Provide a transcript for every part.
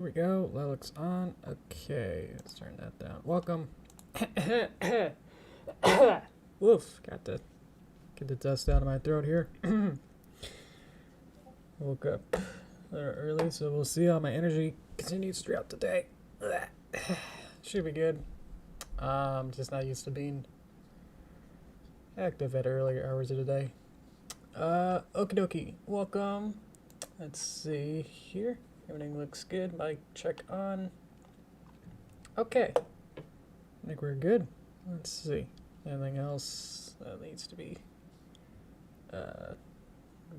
Here we go. That looks on. Okay, let's turn that down. Welcome. Woof. Got to get the dust out of my throat here. Woke up a little early, so we'll see how my energy continues throughout the day. Should be good. Just not used to being active at earlier hours of the day. Okie dokie. Welcome. Let's see here. Everything looks good. Mic check on. Okay. I think we're good. Let's see. Anything else that needs to be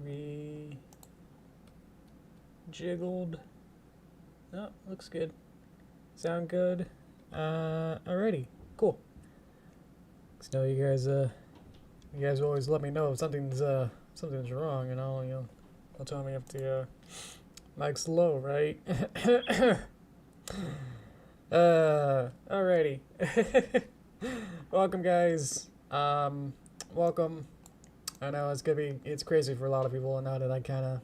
re-jiggled? No, looks good. Sound good. Alrighty. Cool. So you guys always let me know if something's wrong, you'll tell me if the mic's low, right? Alrighty. Welcome, guys. Welcome. I know it's crazy for a lot of people, and now that I kind of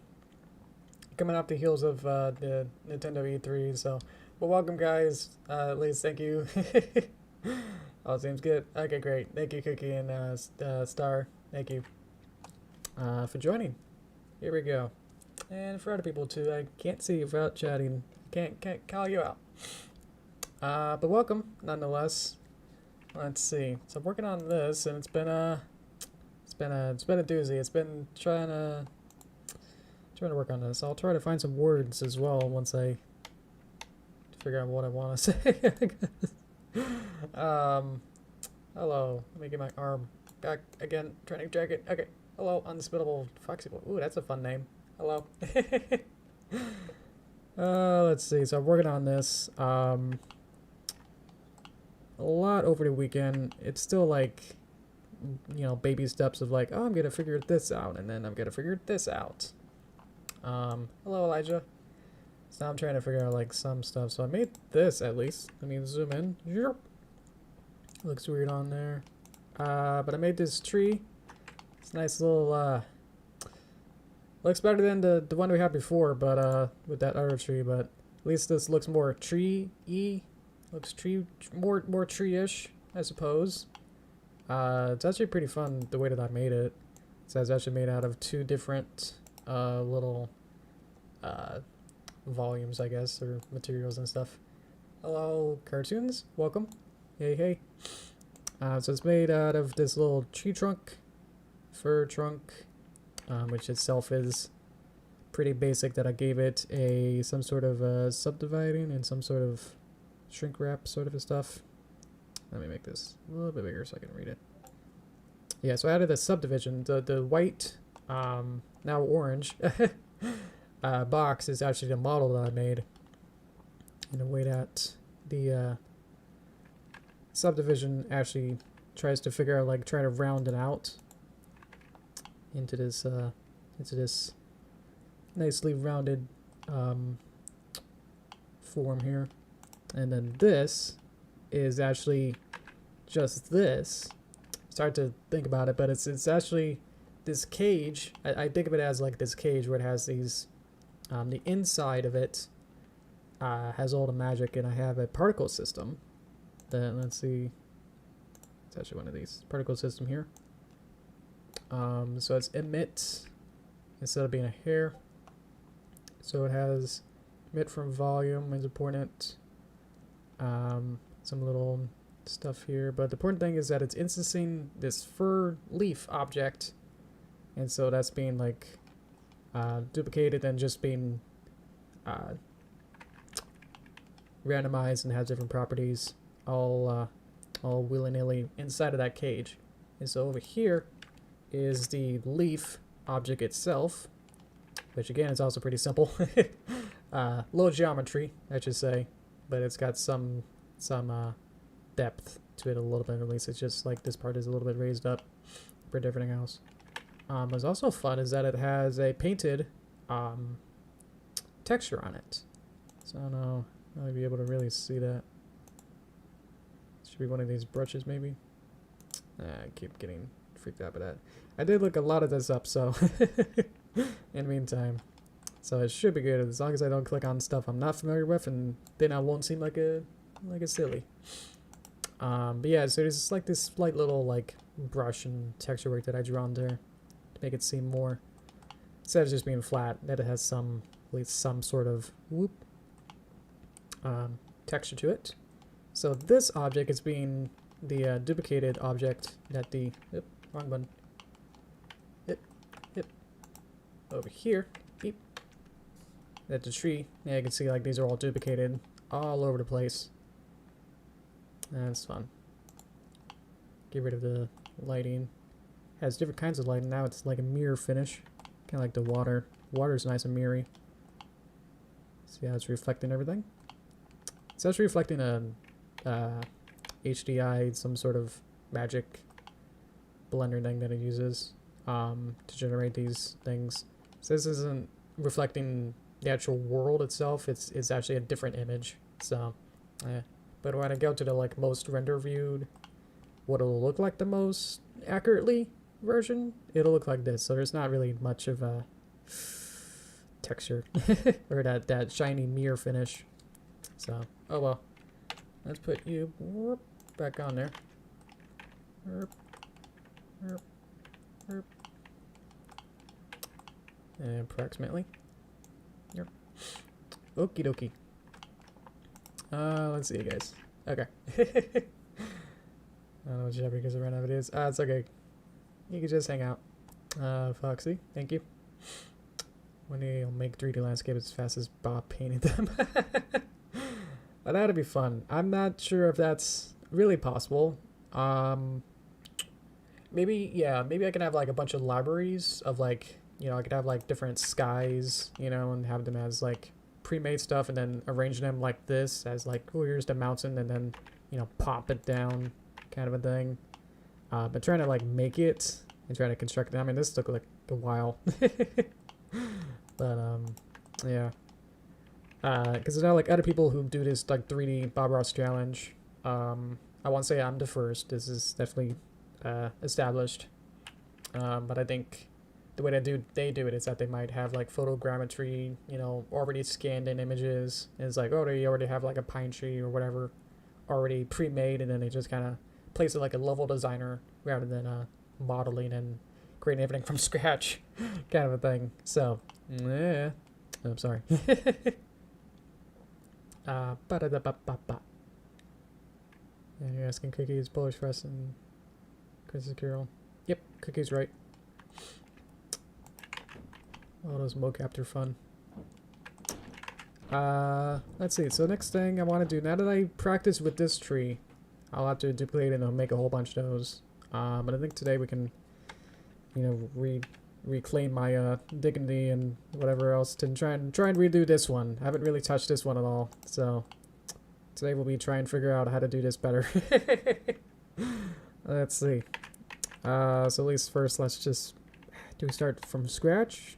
coming off the heels of the Nintendo E3, so, but welcome, guys. At least thank you. Oh, seems good. Okay, great. Thank you, Cookie and Star. Thank you for joining. Here we go. And for other people too, I can't see you without chatting. Can't call you out. But welcome nonetheless. Let's see. So I'm working on this, and it's been a doozy. It's been trying to work on this. I'll try to find some words as well once I figure out what I want to say. Hello. Let me get my arm back again. Trying to drag it. Okay. Hello, unspitable foxy boy. Ooh, that's a fun name. Hello. Let's see. So I'm working on this. A lot over the weekend. It's still like, baby steps of like, oh, I'm gonna figure this out, and then I'm gonna figure this out. Hello, Elijah. So now I'm trying to figure out like some stuff. So I made this at least. Let me zoom in. Looks weird on there. But I made this tree. It's a nice little, looks better than the one we had before, but, with that other tree, but at least this looks more tree-y. Looks more tree-ish, I suppose. It's actually pretty fun the way that I made it. So it's actually made out of two different, little, volumes, I guess, or materials and stuff. Hello, cartoons. Welcome. Hey, hey. So it's made out of this little tree trunk, fir trunk, which itself is pretty basic, that I gave it some sort of subdividing and some sort of shrink wrap sort of a stuff. Let me make this a little bit bigger so I can read it. Yeah, so I added a subdivision. The white, now orange, box is actually the model that I made, in a way that the subdivision actually tries to figure out, like, try to round it out into this nicely rounded form here. And then this is actually just this. Start to think about it, but it's actually this cage. I think of it as like this cage where it has these the inside of it has all the magic, and I have a particle system. Then let's see, it's actually one of these particle system here. So it's emit instead of being a hair. So it has emit from volume is important. Some little stuff here, but the important thing is that it's instancing this fir leaf object, and so that's being like duplicated and just being randomized and has different properties all willy-nilly inside of that cage. And so over here is the leaf object itself, which again is also pretty simple. Low geometry, I should say, but it's got some depth to it a little bit. At least it's just like this part is a little bit raised up for everything else. What's also fun is that it has a painted texture on it. So I don't know, I'll be able to really see that. Should be one of these brushes maybe. I keep getting freaked out by that. I did look a lot of this up, so in the meantime. So it should be good as long as I don't click on stuff I'm not familiar with, and then I won't seem like a silly. But yeah, so there's like this slight little like brush and texture work that I drew on there to make it seem more, instead of just being flat, that it has some, at least some sort of whoop texture to it. So this object is being the duplicated object that the wrong button. Hip over here. Beep. That the tree. Yeah, you can see like these are all duplicated all over the place. That's fun. Get rid of the lighting. Has different kinds of lighting now. It's like a mirror finish, kind of like the water. Water's nice and mirrory. See how it's reflecting everything. It's actually reflecting a HDI, some sort of magic blender thing that it uses to generate these things. So this isn't reflecting the actual world itself. It's actually a different image. So, yeah. But when I go to the like most render viewed, what it'll look like the most accurately version, it'll look like this. So there's not really much of a texture or that shiny mirror finish. So, oh well. Let's put you back on there. And approximately. Yep. Okie dokie. Let's see, guys. Okay. I don't know what you because I ran out of ideas. It's okay. You can just hang out. Foxy, thank you. One day I'll make 3D landscapes as fast as Bob painted them. But that'd be fun. I'm not sure if that's really possible. Maybe, yeah, maybe I can have like a bunch of libraries of like, you know, I could have like different skies, you know, and have them as like pre-made stuff and then arrange them like this as like, oh, here's the mountain and then, you know, pop it down kind of a thing. But trying to like make it and trying to construct it. I mean, this took like a while. But, yeah. Because there's now like other people who do this like 3D Bob Ross challenge. I won't say I'm the first. This is definitely established. But I think the way they do it is that they might have like photogrammetry, you know, already scanned in images. And it's like, oh, they already have like a pine tree or whatever already pre-made, and then they just kind of place it like a level designer rather than modeling and creating everything from scratch kind of a thing. So, yeah. Oh, I'm sorry. Ba-da-da-ba-ba-ba. And you're asking Cookies, Polish Press, and Chris's Carol. Yep, Cookies right. All those mocap are fun. Let's see. So next thing I want to do, now that I practice with this tree, I'll have to duplicate it and make a whole bunch of those. But I think today we can, you know, reclaim my dignity and whatever else to try and redo this one. I haven't really touched this one at all, so today we'll be trying to figure out how to do this better. Let's see. So at least first, let's just, do we start from scratch,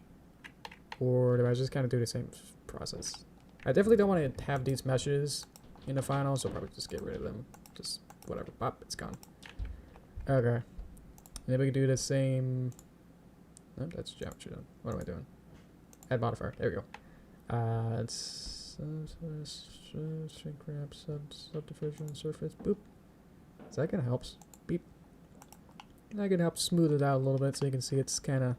or do I just kind of do the same process? I definitely don't want to have these meshes in the final, so I'll probably just get rid of them. Just whatever. Pop, it's gone. Okay. And then we can do the same. Oh, that's geometry done. What am I doing? Add modifier. There we go. It's shrink wrap, subdivision, surface. Boop. So that kind of helps. Beep. And I can help smooth it out a little bit so you can see it's kind of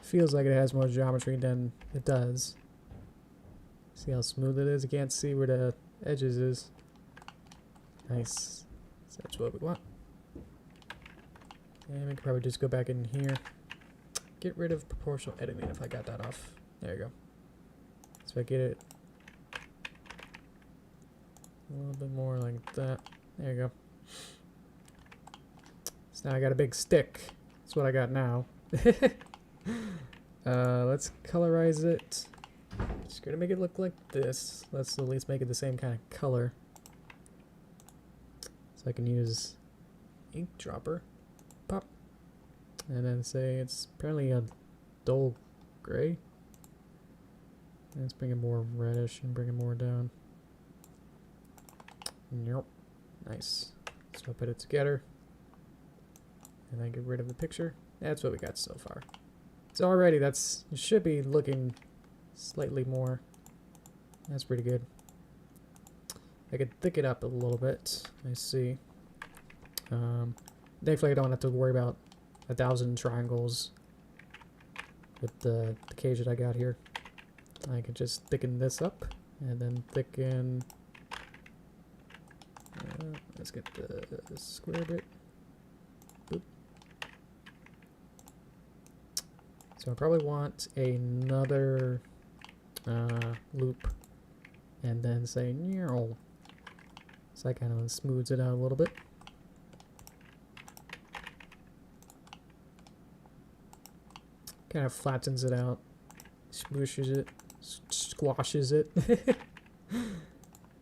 feels like it has more geometry than it does. See how smooth it is? You can't see where the edges is. Nice. So that's what we want. And we can probably just go back in here. Get rid of proportional editing if I got that off. There you go. So I get it a little bit more like that. There you go. So now I got a big stick. That's what I got now. Let's colorize it. Just gonna make it look like this. Let's at least make it the same kind of color. So I can use ink dropper. Pop. And then say it's apparently a dull gray. And let's bring it more reddish and bring it more down. Yep. Nice. So I'll put it together. And then get rid of the picture. That's what we got so far. So already it should be looking slightly more. That's pretty good. I could thick it up a little bit. I see. Thankfully I don't have to worry about 1,000 triangles with the cage that I got here. I can just thicken this up and then thicken. Let's get the square bit. Boop. So I probably want another loop, and then say "near." So that kind of smooths it out a little bit. Kind of flattens it out, smooshes it, squashes it.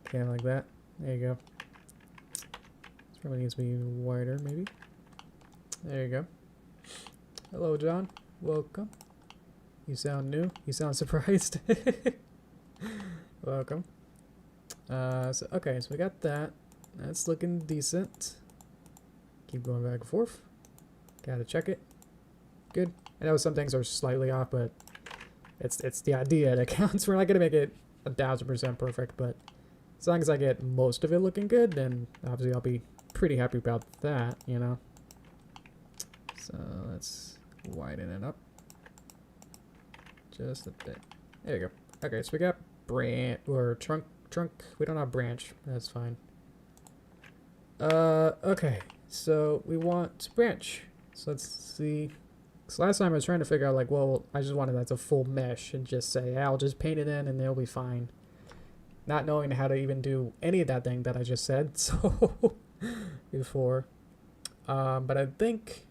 Kind of like that. There you go. This probably needs to be wider, maybe. There you go. Hello, John. Welcome. You sound new. You sound surprised. Welcome. Okay, so we got that. That's looking decent. Keep going back and forth. Gotta check it. Good. I know some things are slightly off, but it's the idea that counts. We're not gonna make it 1,000% perfect, but as long as I get most of it looking good, then obviously I'll be pretty happy about that, you know. So let's widen it up just a bit. There you go. Okay, so we got branch or trunk. We don't have branch. That's fine. Okay, so we want branch. So let's see. So last time I was trying to figure out, like, well, I just wanted that to full mesh and just say, yeah, I'll just paint it in and it'll be fine. Not knowing how to even do any of that thing that I just said, so before. But I think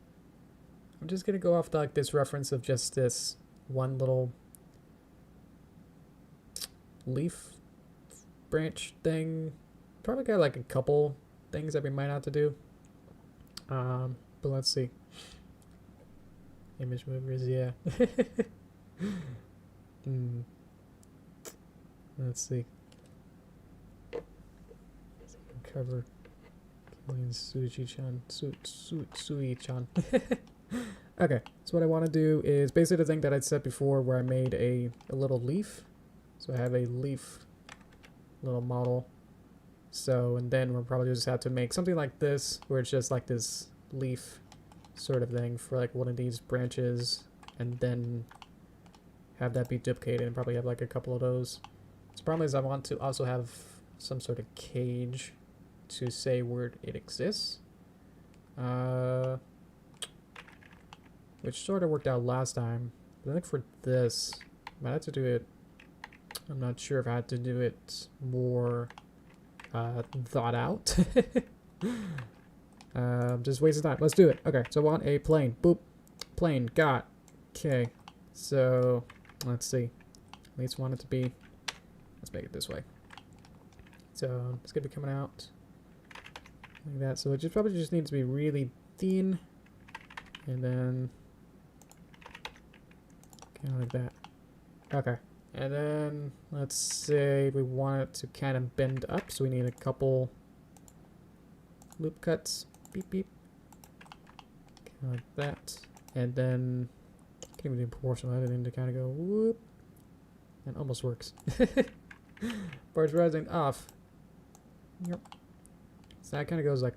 I'm just gonna go off the, like, this reference of just this one little leaf branch thing. Probably got like a couple things that we might have to do. But let's see. Image movers, yeah. Let's see. Cover Suichi-chan. Sui-chan. Okay, so what I want to do is basically the thing that I said before where I made a little leaf. So I have a leaf little model. So, and then we'll probably just have to make something like this where it's just like this leaf sort of thing for like one of these branches, and then have that be duplicated and probably have like a couple of those. The problem is I want to also have some sort of cage to say where it exists. Which sort of worked out last time. But I think for this, I might have to do it. I'm not sure if I had to do it more thought out. Just wasting time. Let's do it. Okay, so I want a plane. Boop. Plane. Got. Okay. So, let's see. At least want it to be. Let's make it this way. So, it's going to be coming out like that. So, it just probably just needs to be really thin. And then, kind of like that. Okay. And then, let's say we want it to kind of bend up. So, we need a couple loop cuts. Beep, beep. Kind of like that. And then, I can't even do proportional editing to kind of go whoop. And almost works. Birds rising off. Yep. So that kind of goes like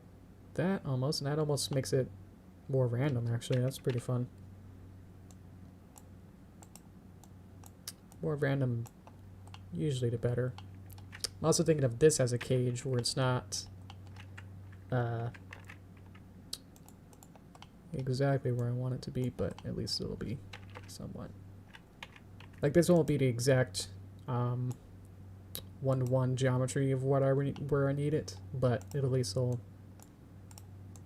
that almost. And that almost makes it more random, actually. That's pretty fun. More random, usually the better. I'm also thinking of this as a cage where it's not exactly where I want it to be, but at least it'll be somewhat. Like this won't be the exact one-to-one geometry of what where I need it, but it at least will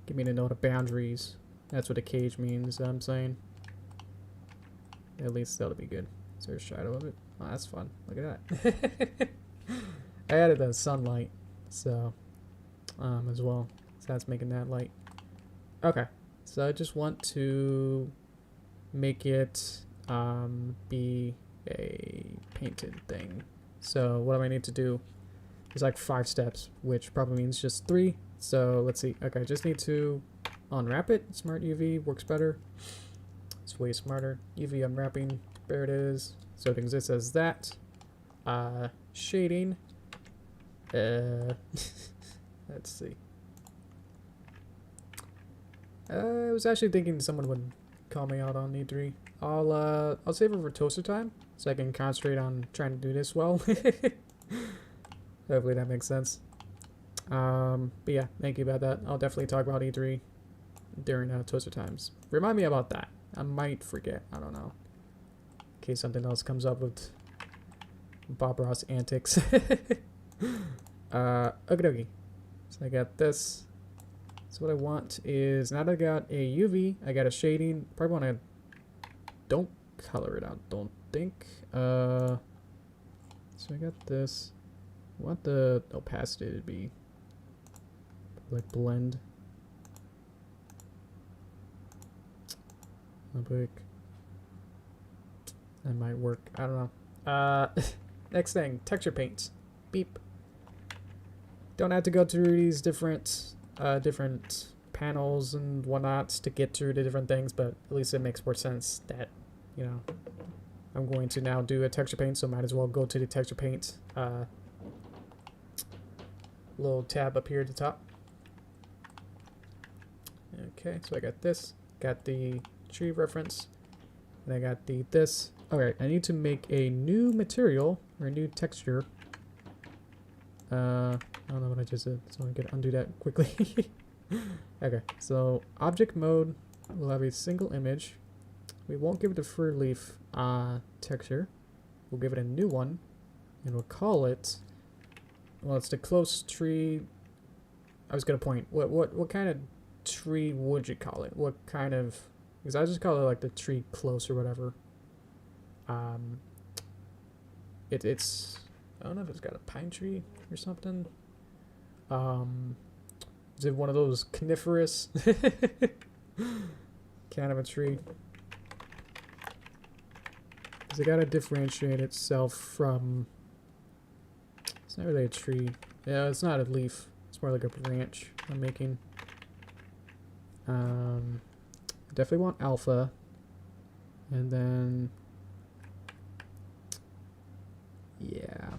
give me to know the boundaries. That's what a cage means, I'm saying. At least that'll be good. Is there a shadow of it? Oh, that's fun. Look at that. I added the sunlight, so as well. So that's making that light. Okay, so I just want to make it be a painted thing. So what do I need to do? There's like 5 steps, which probably means just 3. So let's see. Okay, I just need to unwrap it. Smart UV works better. It's way smarter. UV unwrapping. There it is. So it exists as that. Shading. Let's see. I was actually thinking someone would call me out on E3. I'll save it for toaster time so I can concentrate on trying to do this well. Hopefully that makes sense. But yeah, thank you about that. I'll definitely talk about E3 during toaster times. Remind me about that. I might forget. I don't know. In case something else comes up with Bob Ross antics. Okie dokie. So I got this. So what I want is, now that I got a UV, I got a shading. Probably want to, don't color it out, don't think. So I got this. I want the opacity to be like blend. Big. That might work. I don't know. Next thing, texture paints. Beep. Don't have to go through these different panels and whatnots to get through the different things, but at least it makes more sense that, you know, I'm going to now do a texture paint, so might as well go to the texture paint little tab up here at the top. Okay, so I got this, got the tree reference, and I got this. Alright, I need to make a new material or a new texture. I don't know what I just did, so I'm gonna undo that quickly. Okay, so object mode will have a single image. We won't give it a fir leaf texture. We'll give it a new one, and we'll call it, well, it's the close tree. I was gonna point, what kind of tree would you call it? What kind of, because I just call it like the tree close or whatever. It's, I don't know if it's got a pine tree or something. Is it one of those coniferous kind of a tree? Because it gotta differentiate itself from, it's not really a tree. Yeah, it's not a leaf. It's more like a branch I'm making. Definitely want alpha. And then, yeah.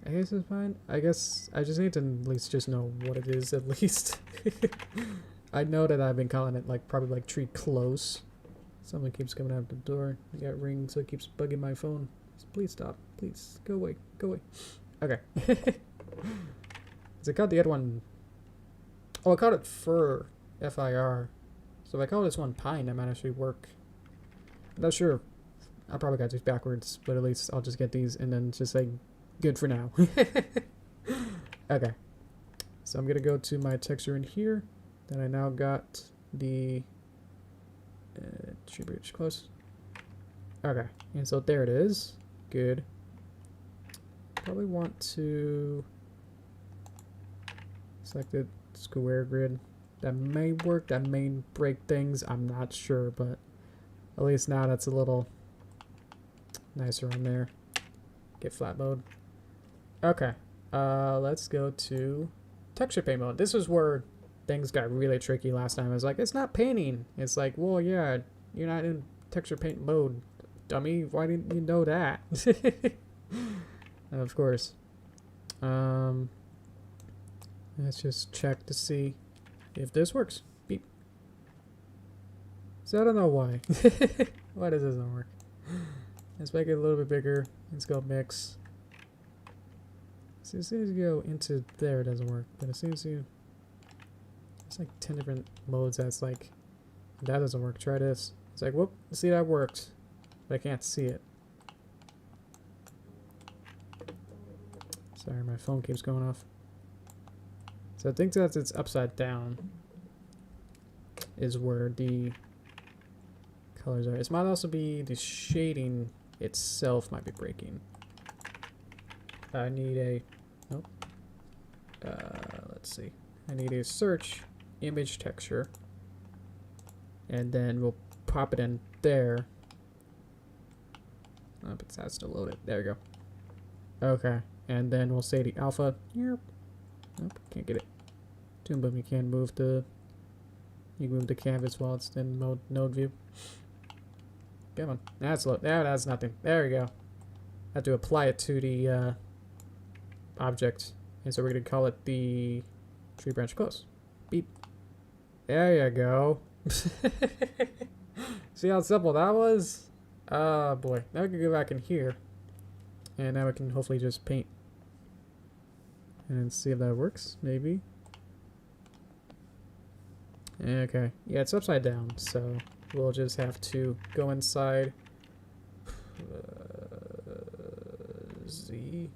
I guess it's fine. I guess I just need to at least just know what it is at least. I know that I've been calling it like probably like tree close. Someone keeps coming out the door. I got rings, so it keeps bugging my phone. So please stop. Please go away. Go away. Okay. Is it called the other one? Oh, I called it fir. F-I-R. So if I call this one pine, that might actually work. I'm not sure. I probably got these backwards, but at least I'll just get these and then just say good for now. Okay. So I'm going to go to my texture in here. Then I now got the tree bridge close. Okay. And so there it is. Good. Probably want to select the square grid. That may work. That may break things. I'm not sure, but at least now that's a little nicer on there. Get flat mode. Okay. Let's go to texture paint mode. This is where things got really tricky last time. I was like, it's not painting. It's like, well, yeah, you're not in texture paint mode, dummy. Why didn't you know that? Of course. Let's just check to see if this works. Beep. So I don't know why. Why does this not work? Let's make it a little bit bigger. Let's go mix. So as soon as you go into there, it doesn't work. But as soon as you, it's like 10 different modes. That's like, that doesn't work. Try this. It's like, whoop. See, that worked, but I can't see it. Sorry, my phone keeps going off. So I think that it's upside down is where the colors are. It might also be the shading itself might be breaking. I need a, nope. Let's see. I need a search image texture. And then we'll pop it in there. Oh, but it has to load it. There we go. Okay. And then we'll say the alpha. Yep. Nope, can't get it. But you can move the, you move the canvas while it's in node view. Come on. That's low. There, that's nothing. There we go. I have to apply it to the object. And so we're going to call it the tree branch close. Beep. There you go. See how simple that was? Oh boy. Now we can go back in here. And now we can hopefully just paint. And see if that works, maybe. Okay. Yeah, it's upside down, so we'll just have to go inside. Z.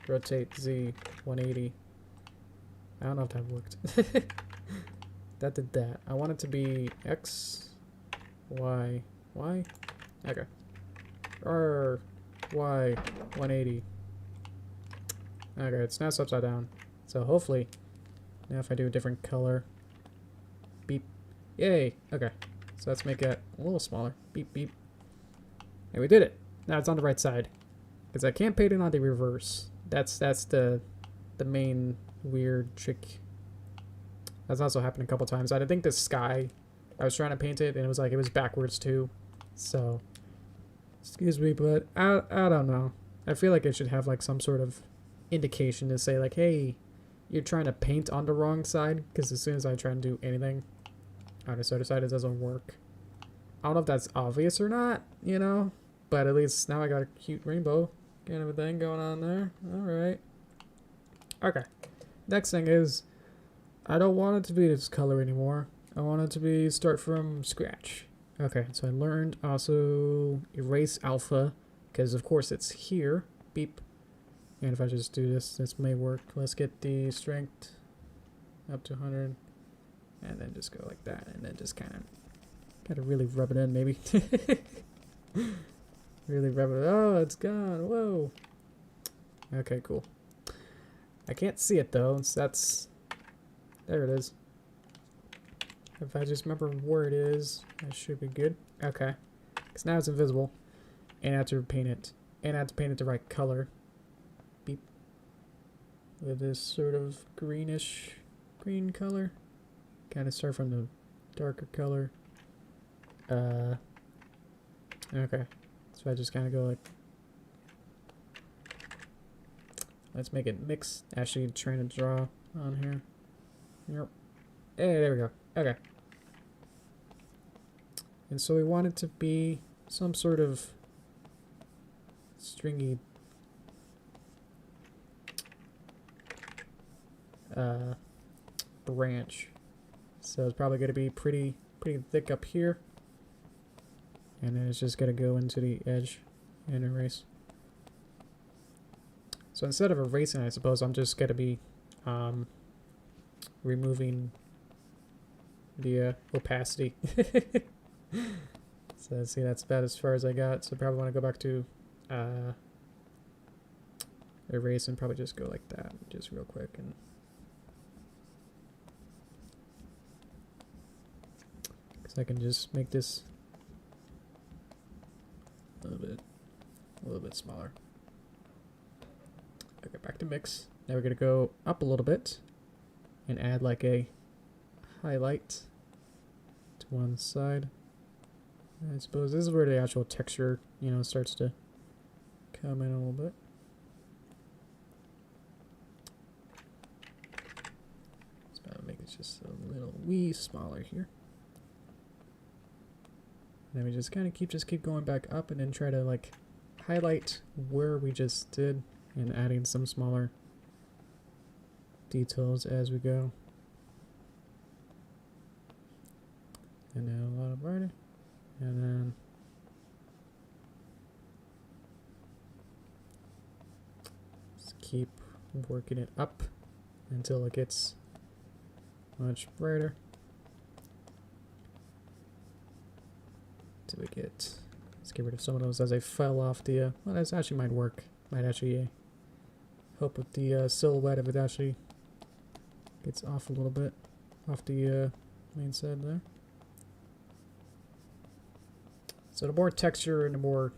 Rotate Z 180. I don't know if that worked. That did that. I want it to be X, Y, Y. Okay. R, Y, 180. Okay, it's now upside down. So hopefully, now if I do a different color. Beep. Yay! Okay. So let's make it a little smaller. Beep, beep. And we did it! Now it's on the right side. Because I can't paint it on the reverse. That's the main weird trick. That's also happened a couple times. I think the sky, I was trying to paint it and it was backwards too. So, excuse me, but I don't know. I feel like it should have like some sort of indication to say like, hey, you're trying to paint on the wrong side. Because as soon as I try and do anything on this other side, it doesn't work. I don't know if that's obvious or not, you know, but at least now I got a cute rainbow kind of a thing going on there. All right. Okay. Next thing is, I don't want it to be this color anymore. I want it to be start from scratch. Okay, so I learned also erase alpha, because of course it's here. Beep. And if I just do this, this may work. Let's get the strength up to 100, and then just go like that, and then just kind of gotta really rub it in, maybe. Really rub it. Oh, it's gone. Whoa. Okay, cool. I can't see it though. So that's there. It is. If I just remember where it is, that should be good. Okay. Because now it's invisible, and I have to paint it, and I have to paint it the right color. Beep. With this sort of greenish green color. Kind of start from the darker color. Okay. So I just kind of go like, let's make it mix. Actually trying to draw on here. Yep. Hey, there we go. Okay. And so we want it to be some sort of stringy branch. So it's probably going to be pretty thick up here. And then it's just going to go into the edge and erase. So instead of erasing, I suppose I'm just going to be removing the opacity. So see, that's about as far as I got. So probably want to go back to erase and probably just go like that, just real quick. And because I can just make this a little bit smaller. Okay, back to mix. Now we're gonna go up a little bit and add like a highlight to one side. I suppose this is where the actual texture, you know, starts to come in a little bit. So I'll make it just a little wee smaller here. And then we just kind of keep going back up and then try to like highlight where we just did and adding some smaller details as we go. And now a lot brighter. And then just keep working it up until it gets much brighter. Till we get, let's get rid of some of those as they fell off the, well, this actually might work. Might actually help with the silhouette if it actually gets off a little bit off the main side there. So the more texture and the more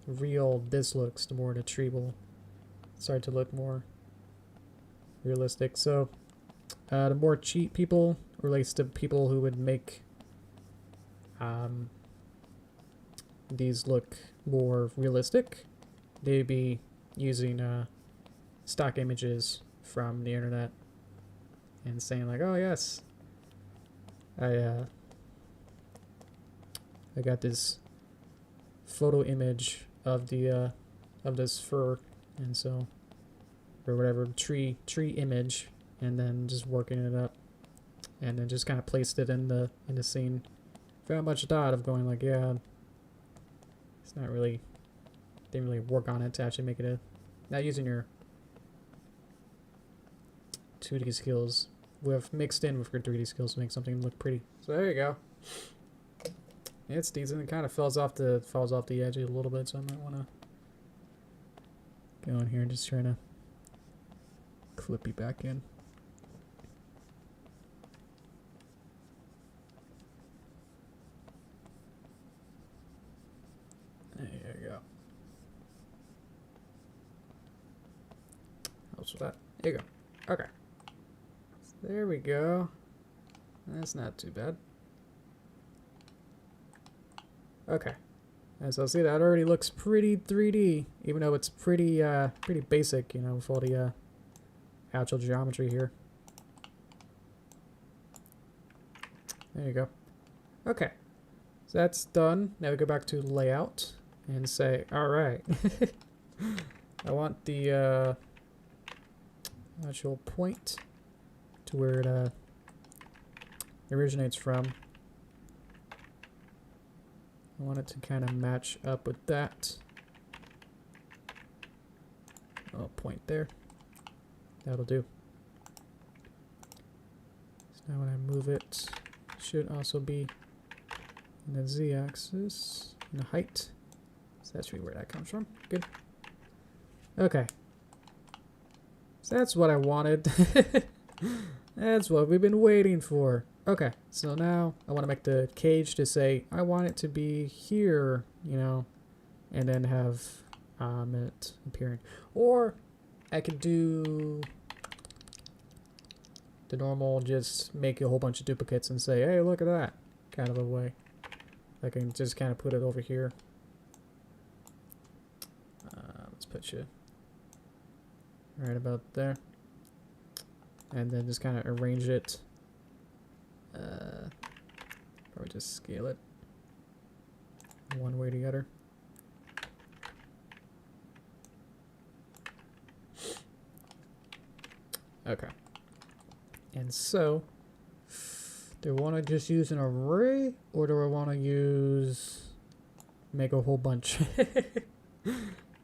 real this looks, the more the tree will start to look more realistic. So the more cheap people, or at least the people who would make these look more realistic, they'd be using stock images from the internet and saying like, oh yes, I got this photo image of the of this fur, and so, or whatever, tree image, and then just working it up, and then just kind of placed it in the scene. Very much thought of going like, yeah, it's not really, didn't really work on it to actually make it a, not using your 2D skills with mixed in with your 3D skills to make something look pretty. So there you go. It's decent. It kind of falls off the edge a little bit, so I might want to go in here and just try to clip it back in. There you go. Helps with that. There you go. Okay. So there we go. That's not too bad. Okay. And so see, that already looks pretty 3D, even though it's pretty pretty basic, you know, with all the actual geometry here. There you go. Okay. So that's done. Now we go back to layout and say, all right, I want the actual point to where it originates from. I want it to kind of match up with that. Oh, point there. That'll do. So now when I move it, it should also be in the z-axis, in the height. So that's really where that comes from. Good. Okay. So that's what I wanted. That's what we've been waiting for. Okay, so now I want to make the cage to say, I want it to be here, you know, and then have it appearing. Or I could do the normal, just make a whole bunch of duplicates and say, hey, look at that, kind of a way. I can just kind of put it over here. Let's put you right about there. And then just kind of arrange it. Probably just scale it one way or the other. Okay. And so, do I want to just use an array, or do I want to make a whole bunch?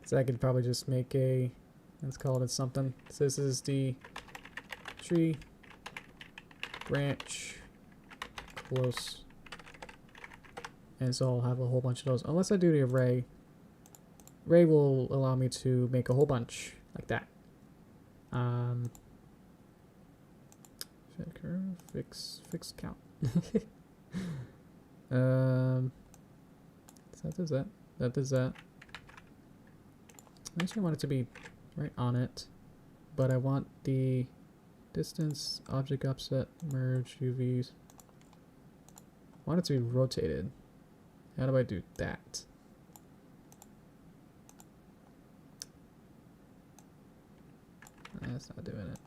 So I could probably just make a, let's call it something. So this is the tree, branch, close. And so I'll have a whole bunch of those. Unless I do the array. Array will allow me to make a whole bunch like that. Fix count. So that does that. That does that. Actually, I want it to be right on it, but I want the distance, object offset, merge, UVs. I want it to be rotated. How do I do that? That's not doing it.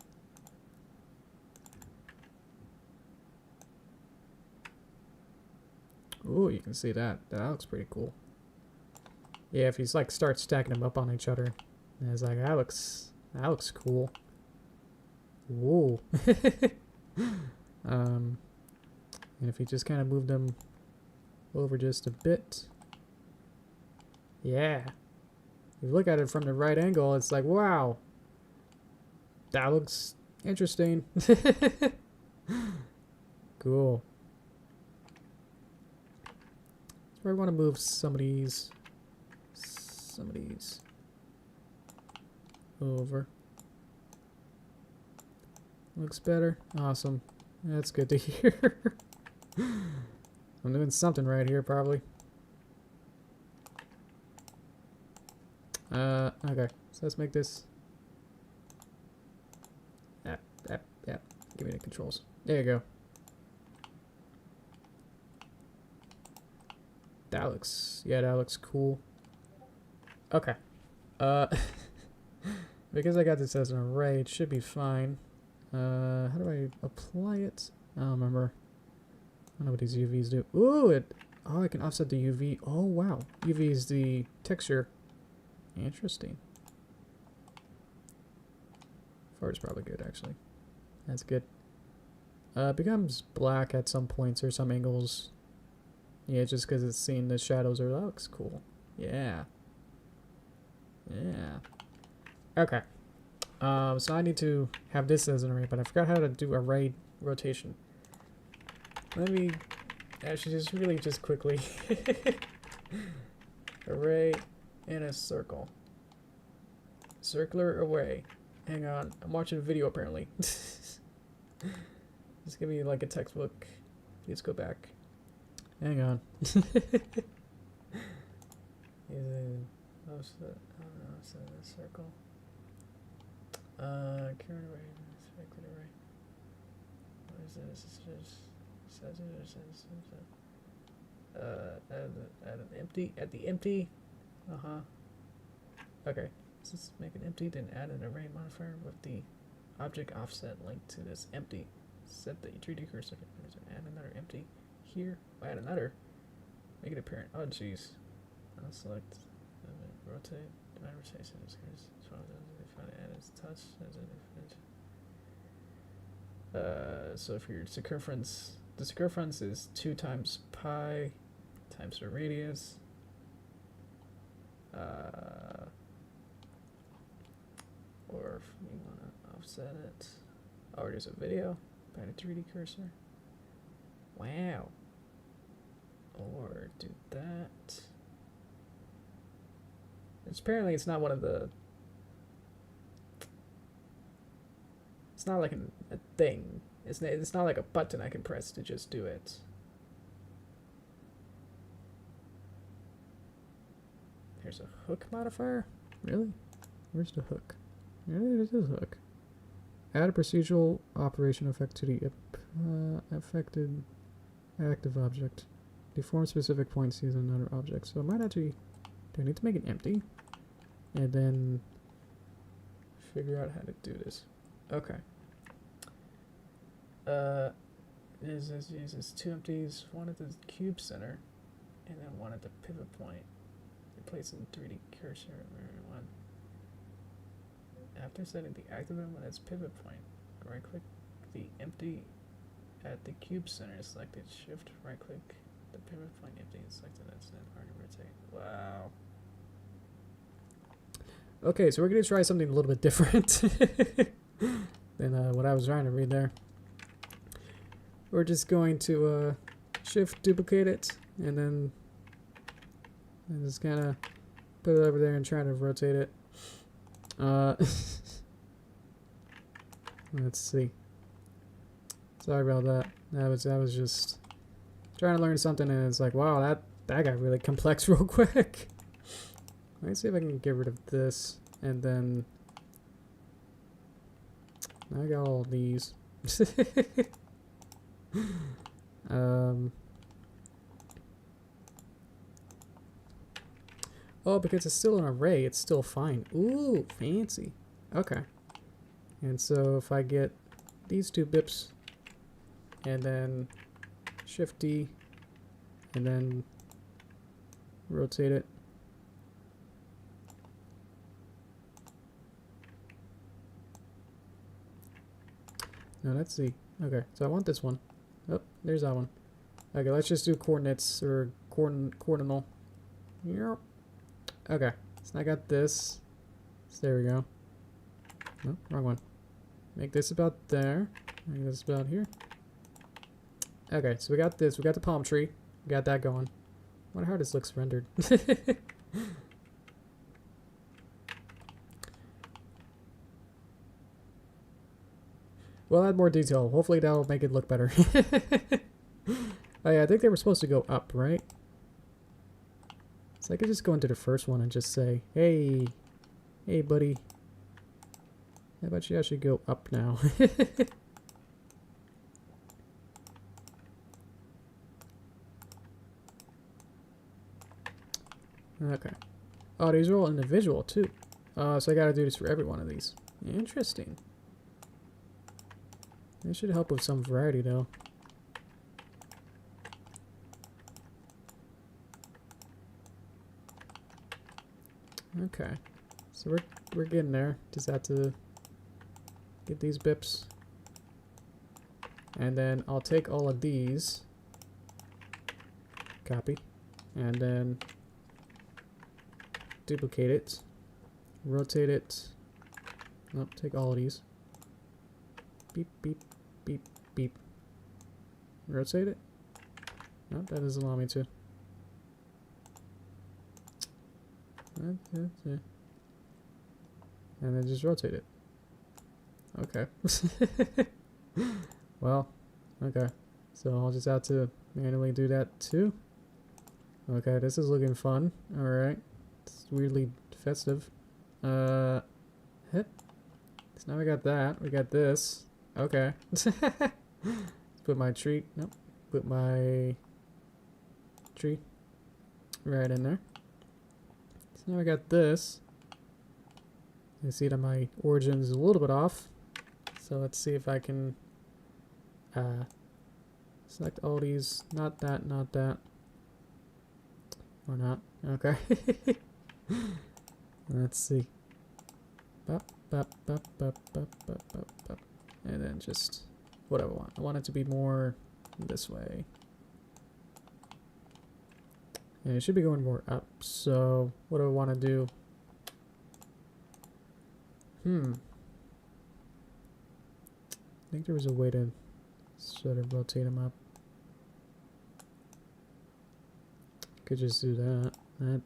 Ooh, you can see that. That looks pretty cool. Yeah, if you like start stacking them up on each other, and it's like that looks cool. Ooh. And if you just kind of move them over just a bit, yeah. If you look at it from the right angle, it's like, wow, that looks interesting. Cool. So I want to move some of these over. Looks better. Awesome. That's good to hear. I'm doing something right here, probably. Okay. So let's make this. Yeah. Give me the controls. There you go. That looks, yeah, that looks cool. Okay. Because I got this as an array, it should be fine. How do I apply it? I don't remember. I don't know what these UVs do. Ooh, oh, I can offset the UV. Oh, wow. UV is the texture. Interesting. Far is probably good, actually. That's good. It becomes black at some points or some angles. Yeah, just because it's seeing the shadows. Or that looks cool. Yeah. Yeah. Okay. So I need to have this as an array, but I forgot how to do array rotation. Let me actually just quickly array in a circle. Circular array. Hang on, I'm watching a video apparently. Just give me like a textbook. Let's go back. Hang on. Circle. Current array, circular array. What is this? Add an empty. At the empty. Okay. Let's make it empty. Then add an array modifier with the object offset linked to this empty. Set the 3D cursor. Add another empty here. Add another. Make it apparent. Oh jeez. I'll select. Rotate. Divide rotation. So for your circumference, the circumference is 2 times pi times the radius. Or if you want to offset it. Oh, there's a video. By the 3D cursor. Wow. Or do that. Apparently it's not one of the... It's not like a thing. It's not like a button I can press to just do it. Here's a hook modifier? Really? Where's the hook? Yeah, there's a hook. Add a procedural operation effect to the affected active object. Deform specific points using another object. So I might actually... Do I need to make it empty? And then figure out how to do this. Okay. Uses 2 empties, one at the cube center, and then one at the pivot point. Replacing 3D cursor. One. After setting the active element as pivot point, right click the empty at the cube center, selected shift, right click the pivot point empty, and selected that's then hard to rotate. Wow. Okay, so we're going to try something a little bit different than what I was trying to read there. We're just going to shift duplicate it and then just kind of put it over there and try to rotate it. Let's see. Sorry about that. That was just trying to learn something, and it's like, wow, that got really complex real quick. Let's see if I can get rid of this, and then I got all these. Oh, because it's still an array, it's still fine. Ooh, fancy. Okay. And so if I get these 2 bips, and then Shift D, and then rotate it. No, that's the... Okay, so I want this one. Oh, there's that one. Okay, let's just do coordinates, or coordinal. Yep. Okay, so I got this. So there we go. No, wrong one. Make this about there. Make this about here. Okay, so we got this. We got the palm tree. We got that going. I wonder how this looks rendered. We'll add more detail. Hopefully that'll make it look better. Oh yeah, I think they were supposed to go up, right? So I could just go into the first one and just say, hey, buddy. How about you actually go up now? Okay. Oh, these are all individual too. So I gotta do this for every one of these. Interesting. It should help with some variety though. Okay. So we're getting there. Just have to get these bips. And then I'll take all of these. Copy. And then duplicate it. Rotate it. Nope, take all of these. Beep, beep, beep, beep. Rotate it. Nope, that doesn't allow me to. And then just rotate it. Okay. Well, okay. So I'll just have to manually do that too. Okay, this is looking fun. Alright. It's weirdly festive. Hit. So now we got that. We got this. Okay. Let's put my tree. Nope. Put my tree right in there. So now we got this. You see that my origin is a little bit off. So let's see if I can select all these. Not that, not that. Or not. Okay. Let's see. Bop, bop, bop, bop, bop, bop, bop, bop. And then just whatever I want. I want it to be more this way. And it should be going more up. So what do I want to do? I think there was a way to sort of rotate them up. Could just do that. That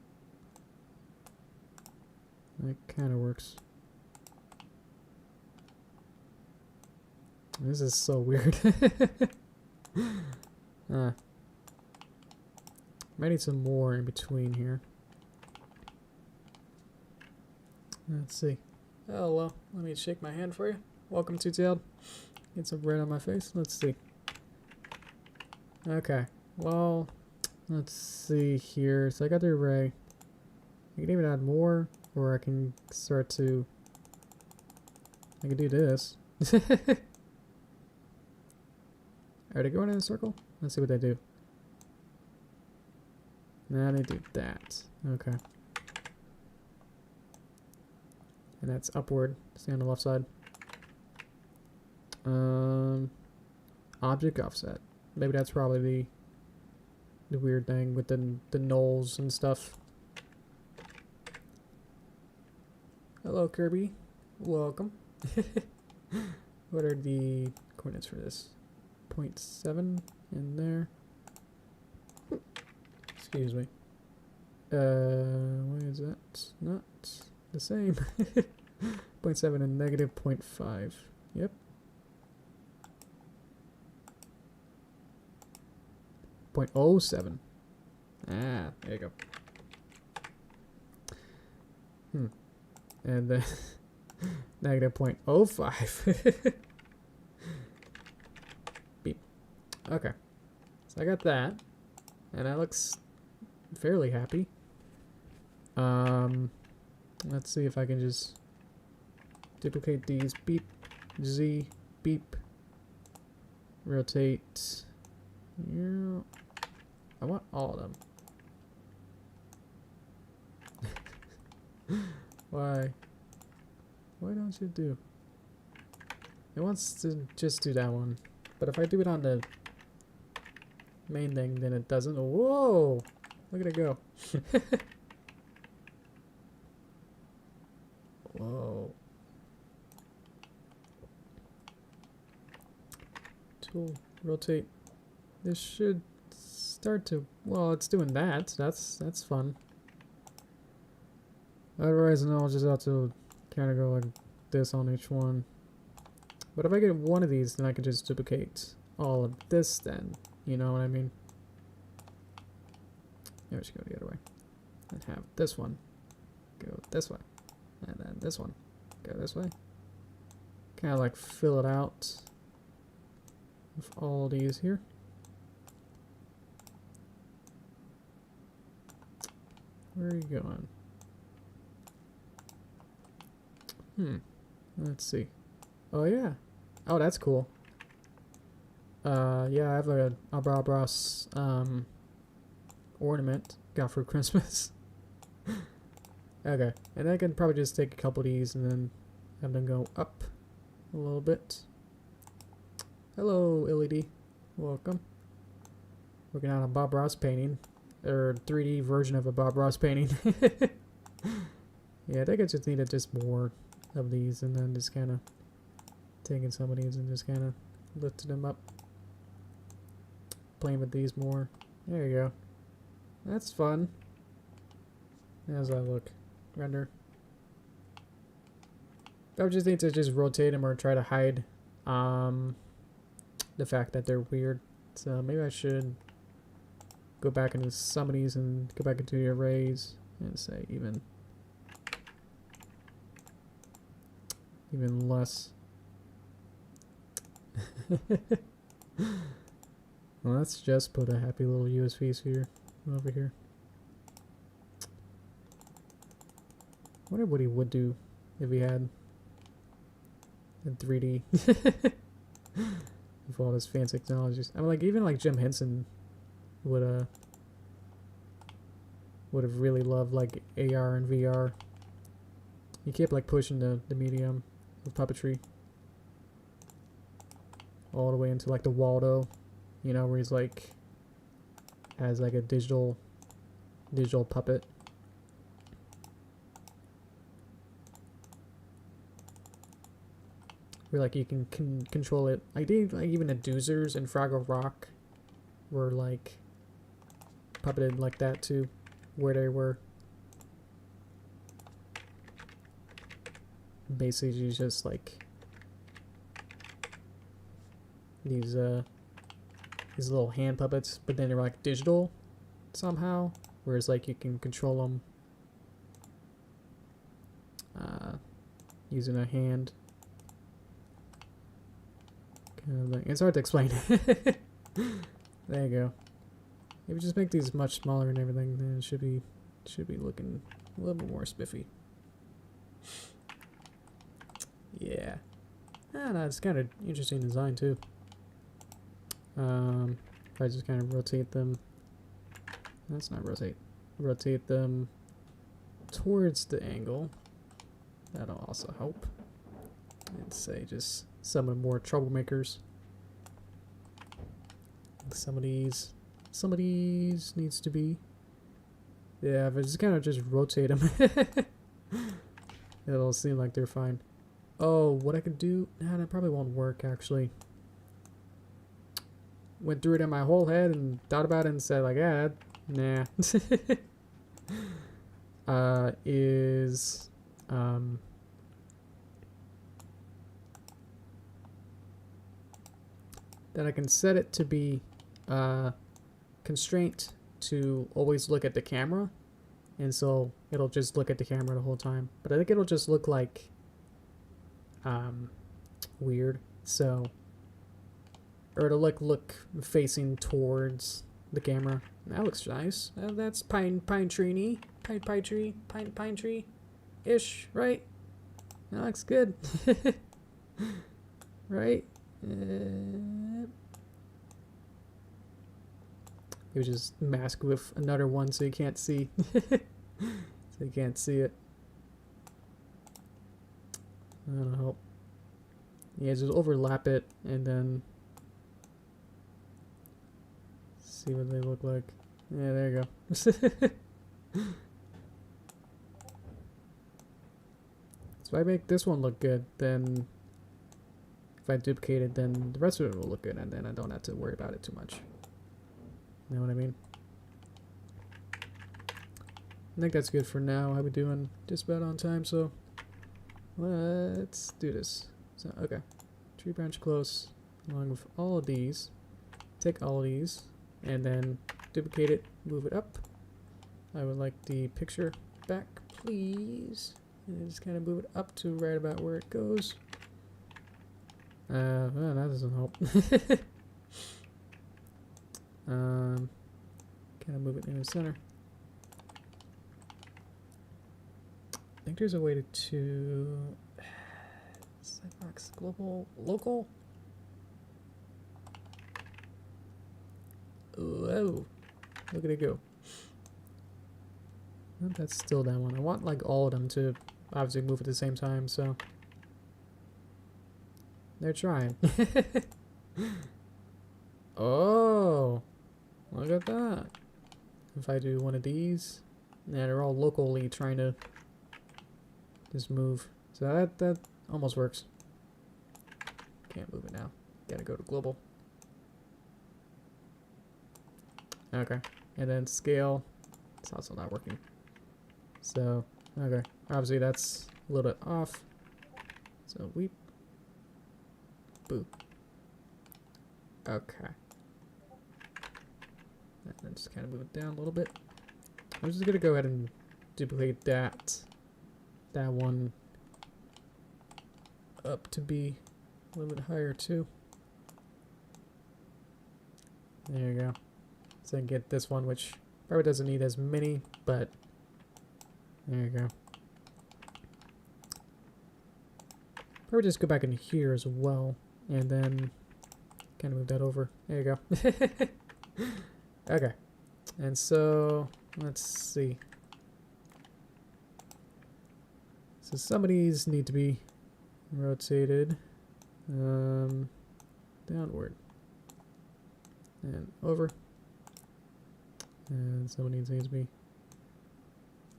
kind of works. This is so weird. Might need some more in between here. Let's see. Oh well, let me shake my hand for you. Welcome, Two-Tailed. Get some bread on my face. Let's see. Okay. Well, let's see here. So I got the array. I can even add more, or I can start to. I can do this. Are they going in a circle? Let's see what they do. Now they do that. Okay. And that's upward. Stay on the left side. Object offset. Maybe that's probably the weird thing with the nulls and stuff. Hello, Kirby. Welcome. What are the coordinates for this? 0.7 in there. Excuse me. Why is that not the same? 0.7 and negative 0.5. Yep. 0.07. Ah, there you go. And then negative 0.05. Beep. Okay. So I got that. And that looks fairly happy. Let's see if I can just duplicate these. Beep. Z. Beep. Rotate. Yeah. I want all of them. Why? Why don't you do? It wants to just do that one. But if I do it on the main thing, then it doesn't. Whoa! Look at it go. Whoa. Tool. Rotate. This should start to. Well, it's doing that. That's fun. Otherwise, no, I'll just have to kind of go like this on each one. But if I get one of these, then I can just duplicate all of this then. You know what I mean? Maybe I should go the other way. And have this one go this way. And then this one go this way. Kind of like fill it out with all these here. Where are you going? Let's see. Oh yeah. Oh, that's cool. Yeah, I have a Bob Ross ornament got for Christmas. Okay, and I can probably just take a couple of these and then have them go up a little bit. Hello, LED. Welcome. Working on a Bob Ross painting, or 3D version of a Bob Ross painting. Yeah, I think I just needed just more of these, and then just kind of taking some of these and just kind of lifting them up. Playing with these more. There you go. That's fun. How's that look? Render. I would just need to just rotate them or try to hide the fact that they're weird. So maybe I should go back into some of these and go back into the arrays and say even less. Well, let's just put a happy little USB sphere over here. I wonder what he would do if he had in 3D with all his fancy technologies. I mean, like, even like Jim Henson would have really loved like AR and VR. He kept like pushing the medium of puppetry all the way into like the Waldo, you know, where he's like has like a digital puppet. Where like you can control it. I think like even the Doozers and Fraggle Rock were like puppeted like that too, where they were basically just like these little hand puppets, but then they're like digital somehow, whereas like you can control them using a hand. It's hard to explain. There you go. If you just make these much smaller and everything, then it should be looking a little bit more spiffy. Yeah. I don't know, it's kind of interesting design too. If I just kind of rotate them. That's not rotate. Rotate them towards the angle. That'll also help. And say just some of the more troublemakers. Some of these needs to be. Yeah, if I just kind of just rotate them, it'll seem like they're fine. Oh, what I could do? Nah, that probably won't work actually. Went through it in my whole head and thought about it and said like, yeah, nah. That I can set it to be constraint to always look at the camera, and so it'll just look at the camera the whole time. But I think it'll just look like weird. So, or it'll look facing towards the camera. That looks nice. That's pine tree ish, right? That looks good. Right? You just mask with another one so you can't see. So you can't see it. That'll help. Yeah, just overlap it and then see what they look like. Yeah, there you go. So if I make this one look good, then if I duplicate it, then the rest of it will look good, and then I don't have to worry about it too much. You know what I mean? I think that's good for now. I'll be doing just about on time, so let's do this. So, okay. Tree branch close, along with all of these. Take all of these, and then duplicate it, move it up. I would like the picture back, please. And just kind of move it up to right about where it goes. Well, that doesn't help. Kind of move it in the center. think there's a way to sandbox global local. Whoa, look at it go. Well, that's still that one. I want like all of them to obviously move at the same time, so they're trying. Oh, look at that. If I do one of these, yeah, they're all locally trying to just move. So that almost works. Can't move it now. Gotta go to global. Okay, and then scale. It's also not working. So, okay, obviously that's a little bit off. So weep. Boo. Okay. And then just kind of move it down a little bit. I'm just gonna go ahead and duplicate that one up to be a little bit higher too. There you go. So I can get this one, which probably doesn't need as many, but there you go. Probably just go back in here as well, and then kind of move that over. There you go. Okay. And so, let's see. So some of these need to be rotated downward and over. And some of these need to be...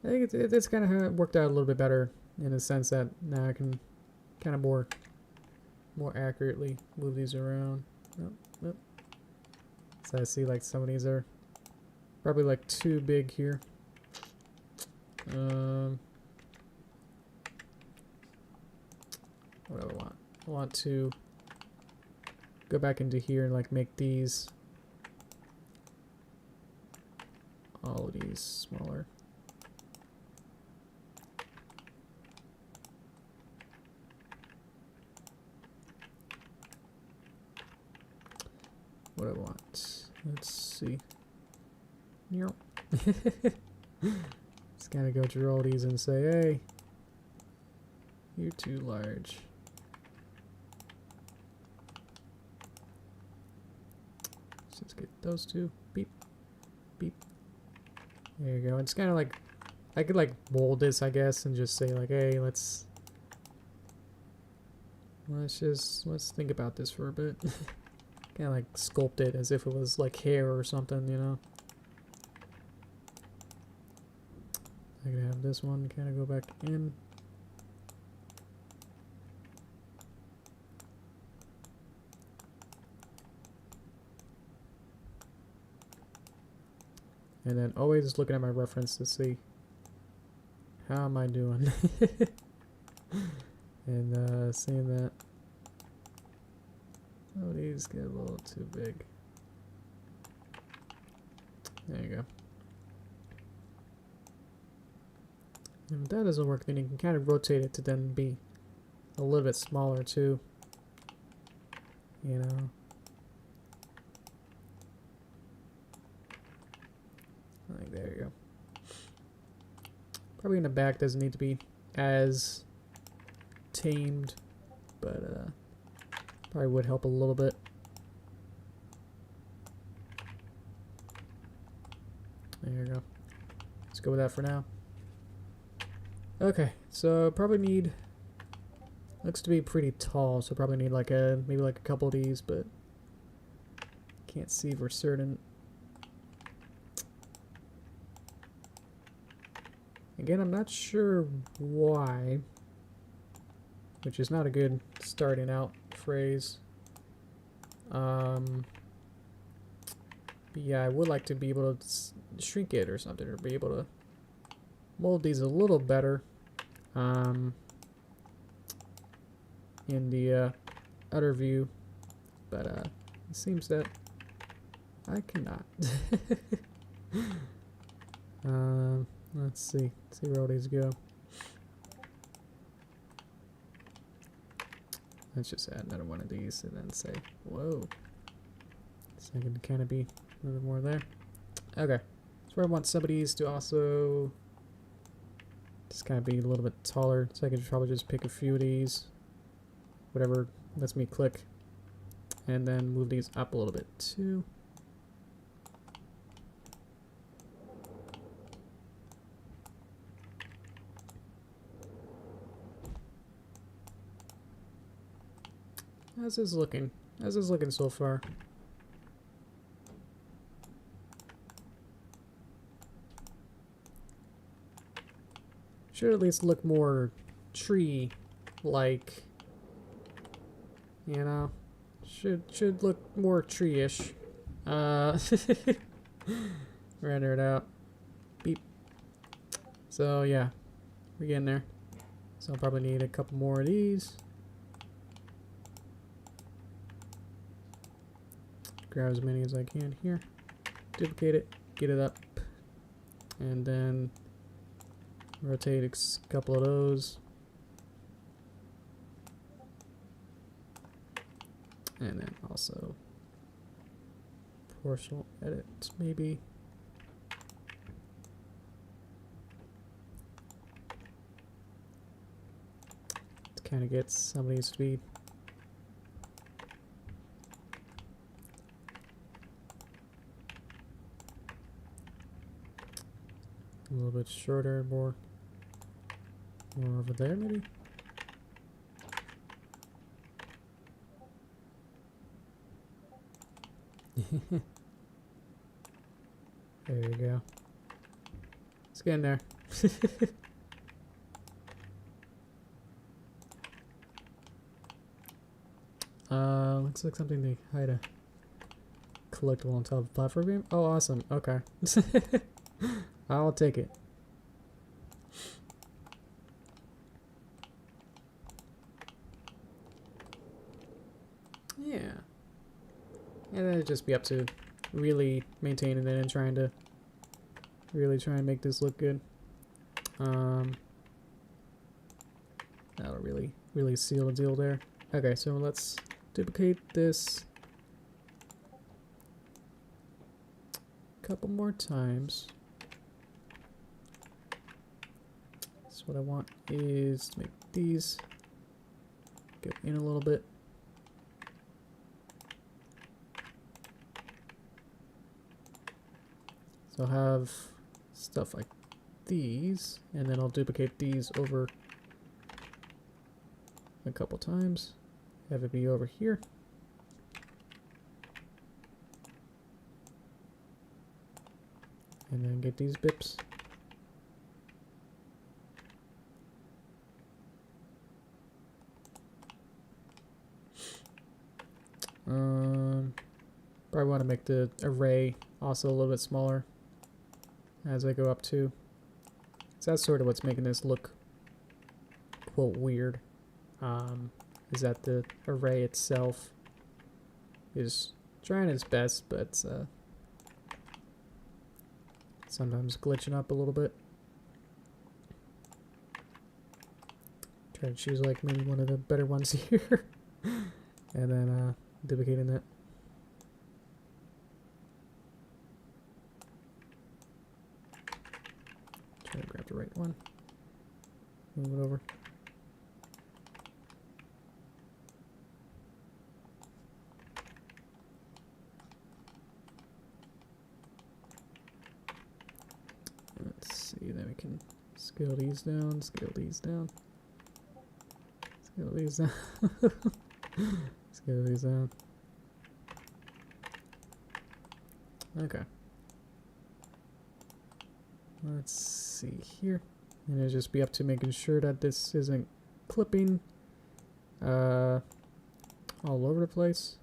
I think it's kind of worked out a little bit better in the sense that now I can kind of more accurately move these around. Oh, oh. So I see like some of these are probably like too big here. What do I want? I want to go back into here and like make these, all of these smaller. What do I want? Let's see. Just gotta go through all these and say, hey, you're too large. So let's get those two. Beep, beep. There you go. It's kind of like, I could like mold this, I guess, and just say like, hey, let's think about this for a bit. Kind of like sculpt it as if it was like hair or something, you know. I could have this one kind of go back in. And then always looking at my reference to see how am I doing. And seeing that, oh, these get a little too big. There you go. And if that doesn't work, then you can kind of rotate it to then be a little bit smaller too. You know. Like there you go. Probably in the back doesn't need to be as tamed, but probably would help a little bit. There you go. Let's go with that for now. Okay, so probably need, looks to be pretty tall, so probably need like maybe like a couple of these, but can't see for certain. Again, I'm not sure why, which is not a good starting out phrase. But yeah, I would like to be able to shrink it or something, or be able to mold these a little better in the other view, but it seems that I cannot. Let's see where all these go. Let's just add another one of these and then say, whoa. So I can kind of be a little bit more there. Okay, so I want some of these to also Just kind of be a little bit taller, so I could probably just pick a few of these, whatever lets me click, and then move these up a little bit too. How's this looking? How's this looking so far? Should at least look more tree-like. You know? Should look more tree-ish. Render it out. Beep. So yeah, we're getting there. So I'll probably need a couple more of these. Grab as many as I can here. Duplicate it, get it up, and then rotate a couple of those. And then also proportional edit, maybe. To kind of get some of these speed. A little bit shorter, more over there maybe. There you go. Let's get in there. Looks like something to hide a collectible on top of the platform game. Oh, awesome. Okay. I'll take it. Yeah. And then it'd just be up to really maintaining it and trying to really try and make this look good. That'll really seal the deal there. Okay, so let's duplicate this a couple more times. So what I want is to make these go in a little bit. So I'll have stuff like these, and then I'll duplicate these over a couple times. Have it be over here. And then get these bips. Probably want to make the array also a little bit smaller as I go up too. So that's sort of what's making this look, quote, weird. Is that the array itself is trying its best, but sometimes glitching up a little bit. Try to choose like maybe one of the better ones here, and then duplicating that. Try to grab the right one. Move it over. Let's see, then we can scale these down, scale these down, scale these down, scale these down. Okay. Let's see here. And it'll just be up to making sure that this isn't clipping all over the place.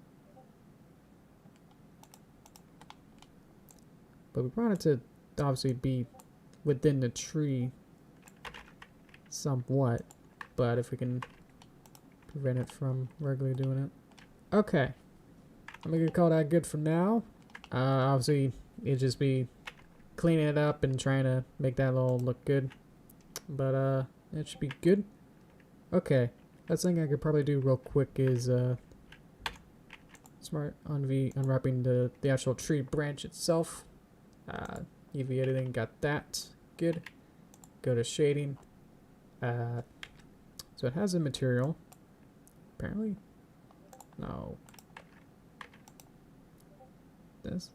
But we want it to obviously be within the tree somewhat, but if we can prevent it from regularly doing it. Okay. I'm gonna call that good for now. Obviously, it'd just be cleaning it up and trying to make that all look good. But it should be good. Okay. Last thing I could probably do real quick is smart unwrapping the actual tree branch itself. UV editing, got that. Good. Go to shading. So it has a material. Apparently? No. This?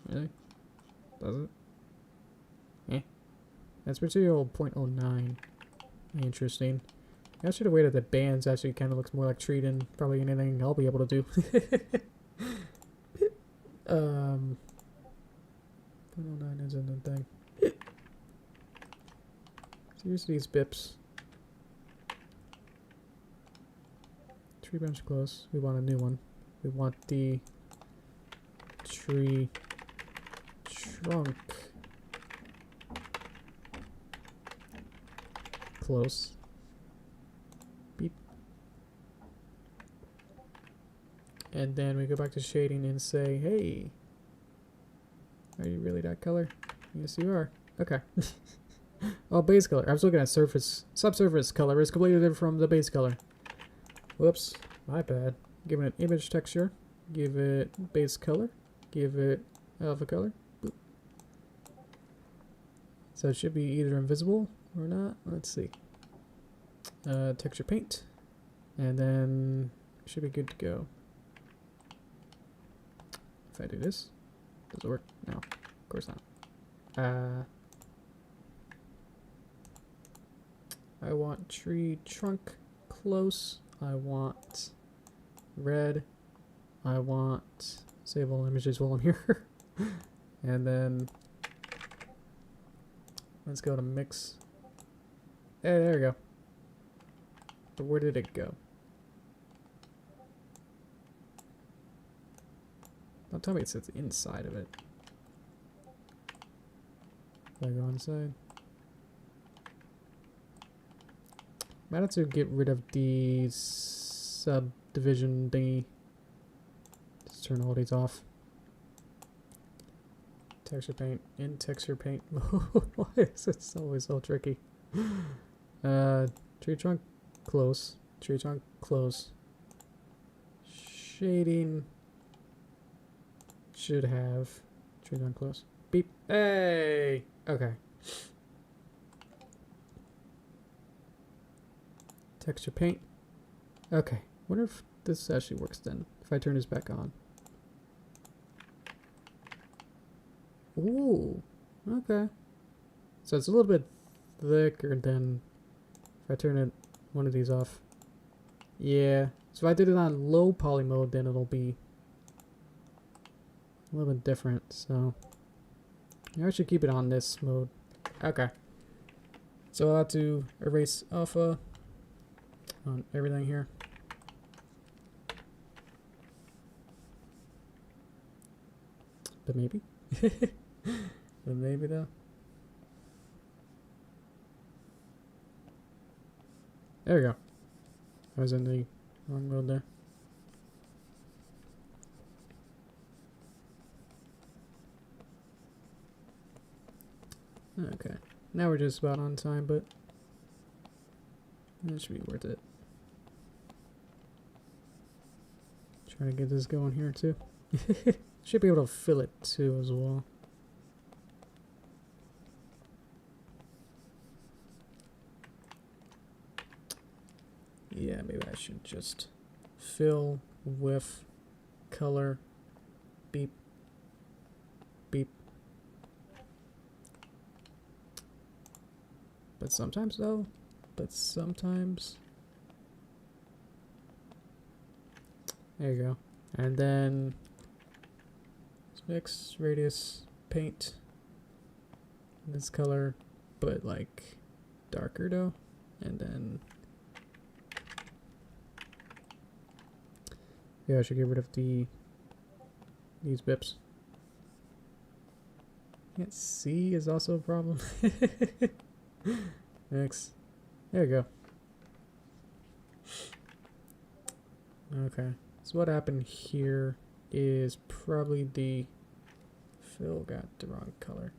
Really? Does it? Eh. That's material 0.09. Interesting. I should have waited. The bands actually kind of looks more like tree than probably anything I'll be able to do. 0.09 isn't a thing. So here's these bips. Tree branch close. We want a new one. We want the tree trunk close. Beep. And then we go back to shading and say, hey, are you really that color? Yes, you are. Okay. Oh, base color. I was looking at surface. Subsurface color is completely different from the base color. Whoops. My bad. Give it an image texture. Give it base color. Give it alpha color. Boop. So it should be either invisible or not. Let's see. Texture paint. And then it should be good to go. If I do this, does it work? No, of course not. I want tree trunk close. I want red. I want save all images while I'm here. And then let's go to mix. Hey, there we go. But where did it go? Don't tell me it sits inside of it. If I go inside. Might have to get rid of the subdivision thingy. Just turn all these off. Texture paint. In texture paint mode. Why is it always so tricky? Tree trunk close. Tree trunk close. Shading should have tree trunk close. Beep. Hey! Okay. Texture paint. Okay. Wonder if this actually works then. If I turn this back on. Ooh. Okay. So it's a little bit thicker than if I turn it one of these off. Yeah. So if I did it on low poly mode, then it'll be a little bit different. So I should keep it on this mode. Okay. So I'll have to erase alpha on everything here. But maybe. But maybe though. There we go. I was in the wrong mode there. Okay. Now we're just about on time, but it should be worth it. Try to get this going here too. Should be able to fill it too as well. Yeah, maybe I should just fill with color. Beep. Beep. But sometimes though, there you go. And then mix radius paint this color, but like darker though. And then yeah, I should get rid of these bips. Can't see is also a problem. Next. There you go. Okay. So what happened here is probably the fill got the wrong color.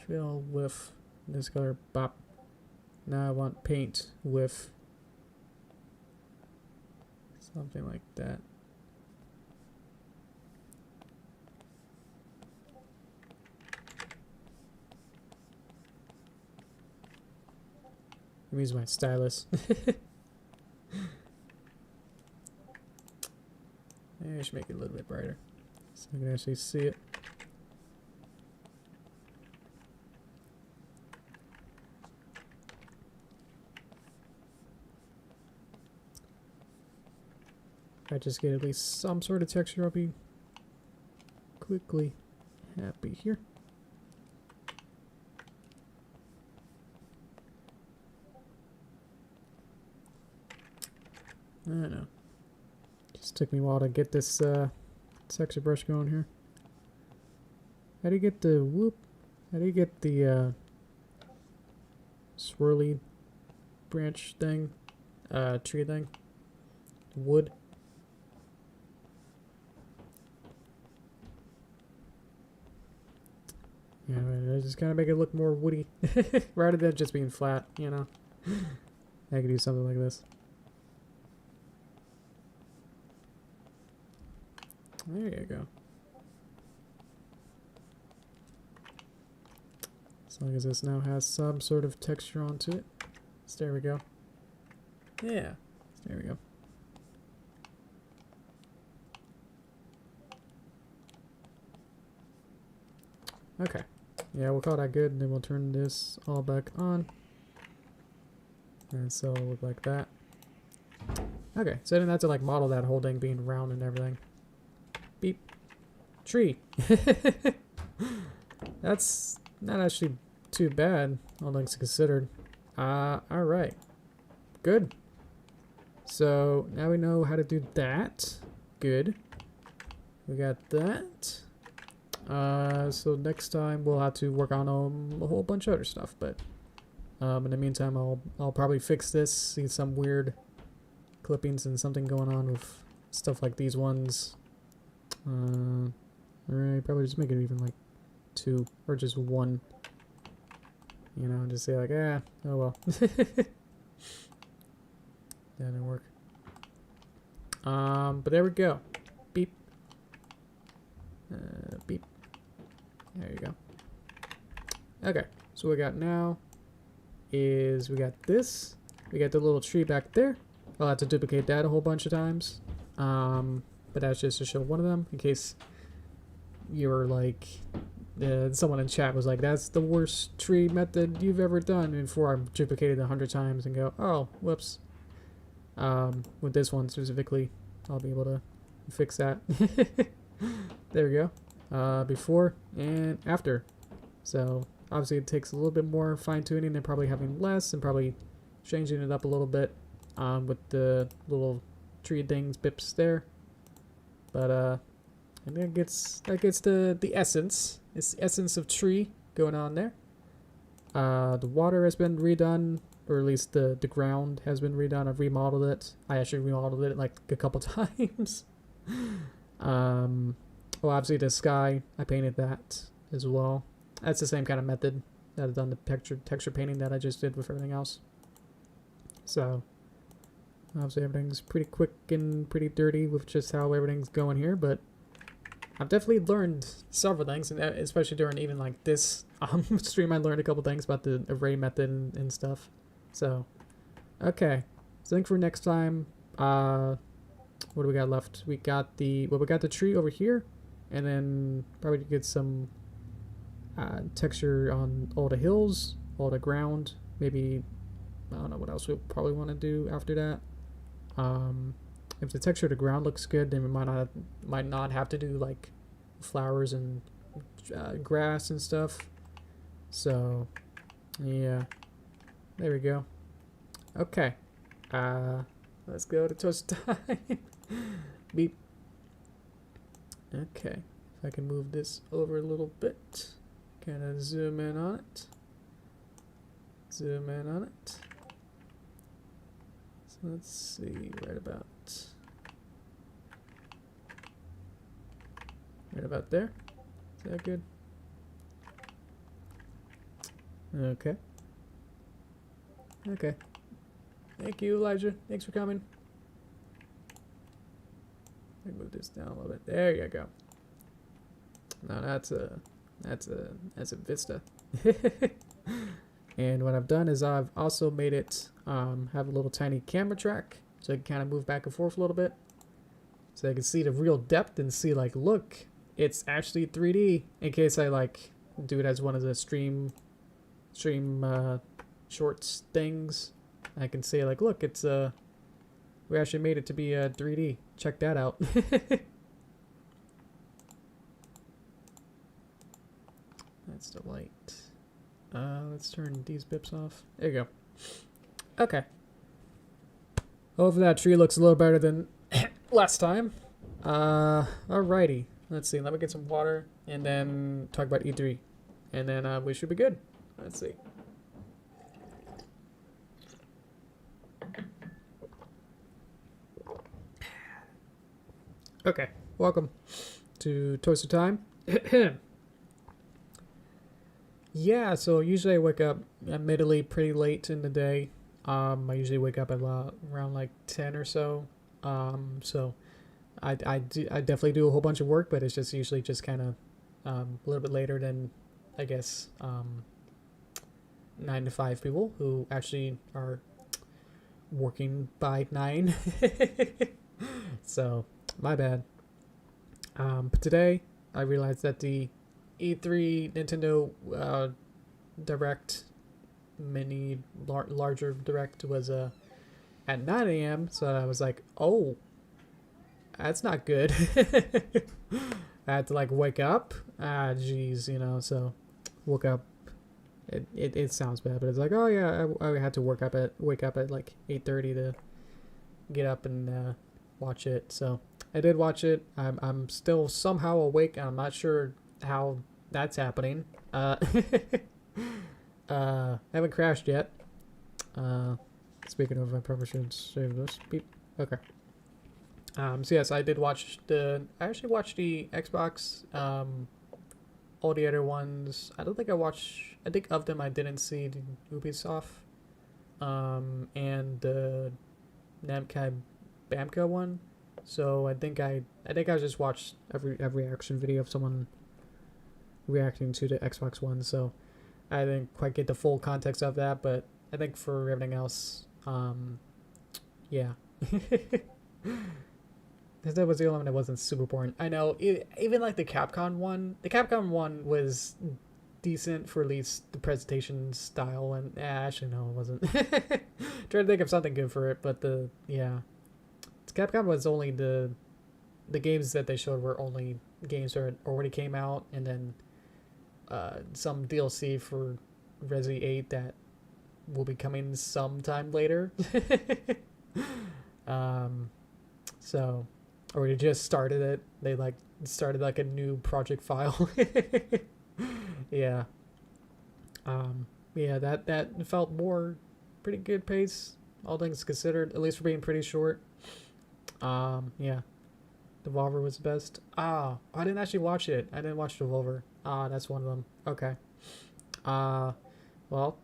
Fill with this color. Bop. Now I want paint with something like that. I'm using my stylus. Maybe I should make it a little bit brighter so I can actually see it. If I just get at least some sort of texture, I'll be quickly happy here. I don't know. Just took me a while to get this texture brush going here. How do you get the whoop? How do you get the swirly branch thing? Tree thing? Wood? Yeah, I just kind of make it look more woody rather than just being flat, you know. I could do something like this. There you go. As long as this now has some sort of texture onto it. So there we go. Yeah, there we go. Okay. Yeah, we'll call that good, and then we'll turn this all back on. And so it'll look like that. Okay, so then that's to like model that whole thing being round and everything. Beep. Tree. That's not actually too bad, all things considered. Alright. Good. So now we know how to do that. Good. We got that. So next time we'll have to work on a whole bunch of other stuff, but in the meantime I'll probably fix this, see some weird clippings and something going on with stuff like these ones. Alright, probably just make it even like 2 or just 1. You know, just say like, oh well. That didn't work. But there we go. Beep. Beep. There you go. Okay, so what we got now is we got this. We got the little tree back there. I'll have to duplicate that a whole bunch of times. But that's just to show one of them in case you were like, someone in chat was like, that's the worst tree method you've ever done. And before I've duplicated 100 times and go, oh, whoops. With this one specifically, I'll be able to fix that. There we go. Before and after. So obviously it takes a little bit more fine tuning and probably having less and probably changing it up a little bit with the little tree things, bips there. But and that gets the essence. It's the essence of tree going on there. The water has been redone, or at least the ground has been redone. I've remodeled it. I actually remodeled it like a couple times. Well, obviously the sky, I painted that as well. That's the same kind of method that I've done the texture painting that I just did with everything else. So obviously everything's pretty quick and pretty dirty with just how everything's going here, but I've definitely learned several things, and especially during even like this stream, I learned a couple things about the array method and stuff. So, okay. So I think for next time, what do we got left? We got the tree over here, and then probably get some texture on all the hills, all the ground. Maybe I don't know what else we'll probably want to do after that. If the texture of the ground looks good, then we might not have to do like flowers and grass and stuff. So yeah, there we go. Okay, let's go to toast time. Beep. Okay, if I can move this over a little bit, kind of zoom in on it. Zoom in on it. So let's see, right about there. Is that good? Okay. Okay. Thank you, Elijah. Thanks for coming. Let me move this down a little bit. There you go. Now that's a vista. And what I've done is I've also made it have a little tiny camera track, so I can kind of move back and forth a little bit, so I can see the real depth and see like, look, it's actually 3D. In case I like do it as one of the stream shorts things, I can say like, look, it's we actually made it to be 3D. Check that out. That's the light. Let's turn these bips off. There you go. Okay. Hopefully that tree looks a little better than last time. Alrighty. Let's see. Let me get some water and then talk about E3. And then we should be good. Let's see. Okay. Welcome to Toaster Time. Yeah, so usually I wake up admittedly pretty late in the day. I usually wake up at around like 10 or so. So I definitely do a whole bunch of work, but it's just usually just kind of a little bit later than, I guess, 9 to 5 people who actually are working by 9. So my bad. But today I realized that the E3 Nintendo Direct mini larger Direct was at 9 a.m. So I was like, oh, that's not good. I had to like wake up. Geez, you know. So woke up. It sounds bad, but it's like, oh yeah, I had to wake up at like 8:30 to get up and watch it. So I did watch it. I'm still somehow awake. I'm not sure how that's happening. Haven't crashed yet. Speaking of, I probably should save this. Beep. Okay. So yes, I actually watched the Xbox. All the other ones, I think of them I didn't see the Ubisoft. And the Namco Bamco one. So I think I just watched every reaction video of someone reacting to the Xbox One, so I didn't quite get the full context of that, but I think for everything else, yeah. That was the only one that wasn't super boring. I know, even like the Capcom one was decent for at least the presentation style, and actually no, it wasn't. Trying to think of something good for it, but Capcom was only the games that they showed were only games that already came out, and then some DLC for Resi 8 that will be coming sometime later. So, or they just started it. They like started like a new project file. Yeah. Yeah, that felt more pretty good pace, all things considered, at least for being pretty short. Yeah. Devolver was the best. I didn't actually watch it. I didn't watch Devolver. That's one of them. Okay. Well,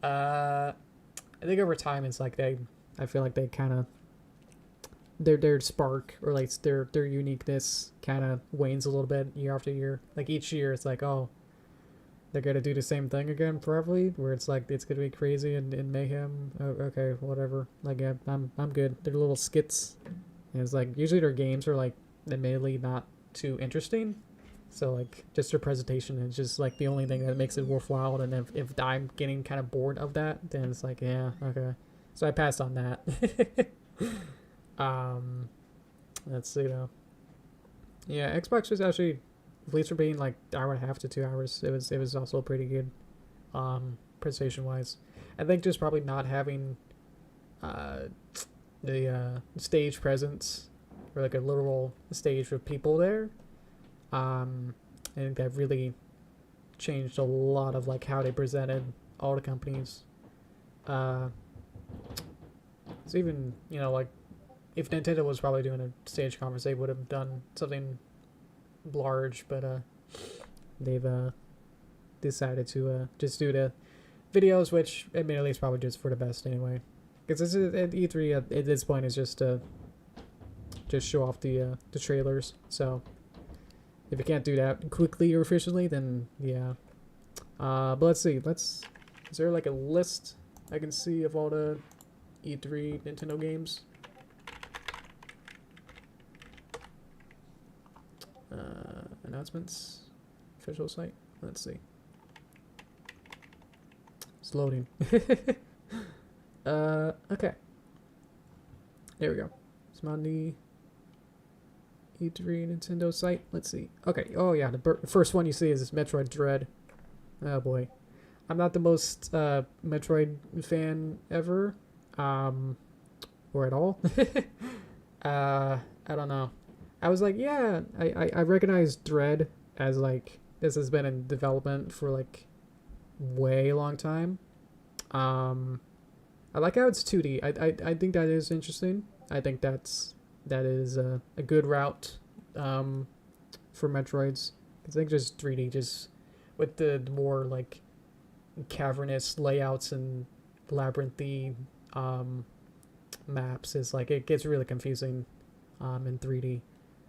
I think over time it's like I feel like they kind of, their spark, or like their uniqueness kind of wanes a little bit year after year. Like each year it's like, oh, they're gonna do the same thing again probably, where it's like it's gonna be crazy and mayhem. Oh, okay, whatever. Like I'm good. They're little skits, and it's like usually their games are like admittedly not too interesting, so like just their presentation is just like the only thing that makes it worthwhile. And if I'm getting kind of bored of that, then it's like, yeah, okay. So I passed on that. Let's see though. Yeah, Xbox was actually, at least for being like an hour and a half to 2 hours, it was also pretty good, presentation wise. I think just probably not having the stage presence, or like a literal stage with people there. I think that really changed a lot of like how they presented all the companies. So even, you know, like if Nintendo was probably doing a stage conference, they would have done something large, but they've decided to just do the videos, which admittedly is probably just for the best anyway, because at E3 at this point is just to just show off the trailers. So if you can't do that quickly or efficiently, then yeah, But let's see. Is there like a list I can see of all the E3 Nintendo games? Announcements. Official site. Let's see. It's loading. Okay. There we go. It's on the E3 Nintendo site. Let's see. Okay. Oh yeah, the first one you see is this Metroid Dread. Oh boy. I'm not the most Metroid fan ever. Or at all. I don't know. I was like, yeah, I recognize Dread as like this has been in development for like way long time. I like how it's 2D. I think that is interesting. I think that is a good route for Metroids. I think just 3D, just with the more like cavernous layouts and labyrinthy maps is like it gets really confusing in 3D.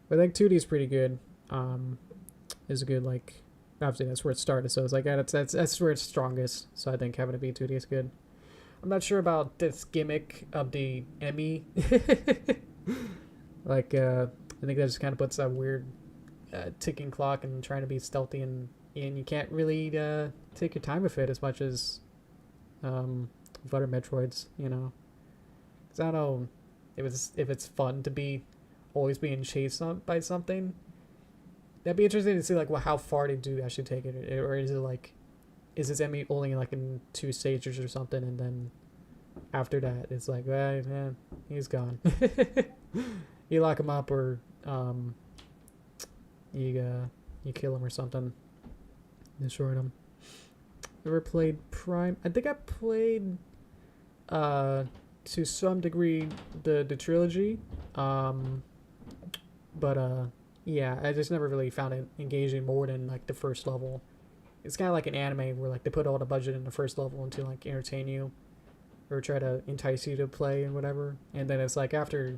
But I think 2D is pretty good. Is a good like obviously that's where it started, so it's like that's where it's strongest. So I think having it be 2D is good. I'm not sure about this gimmick of the Emmy. Like I think that just kind of puts that weird ticking clock and trying to be stealthy and you can't really take your time with it as much as other Metroids, you know. Because I don't know if it's fun to be always being chased by something. That'd be interesting to see like how far they do actually take it, or is it like is this Emmy only like in 2 stages or something, and then after that it's like man, he's gone. You lock him up or you kill him or something. Destroy him. Ever played Prime? I think I played to some degree the trilogy. But yeah, I just never really found it engaging more than like the first level. It's kind of like an anime where like they put all the budget in the first level to like entertain you or try to entice you to play and whatever. And then it's like after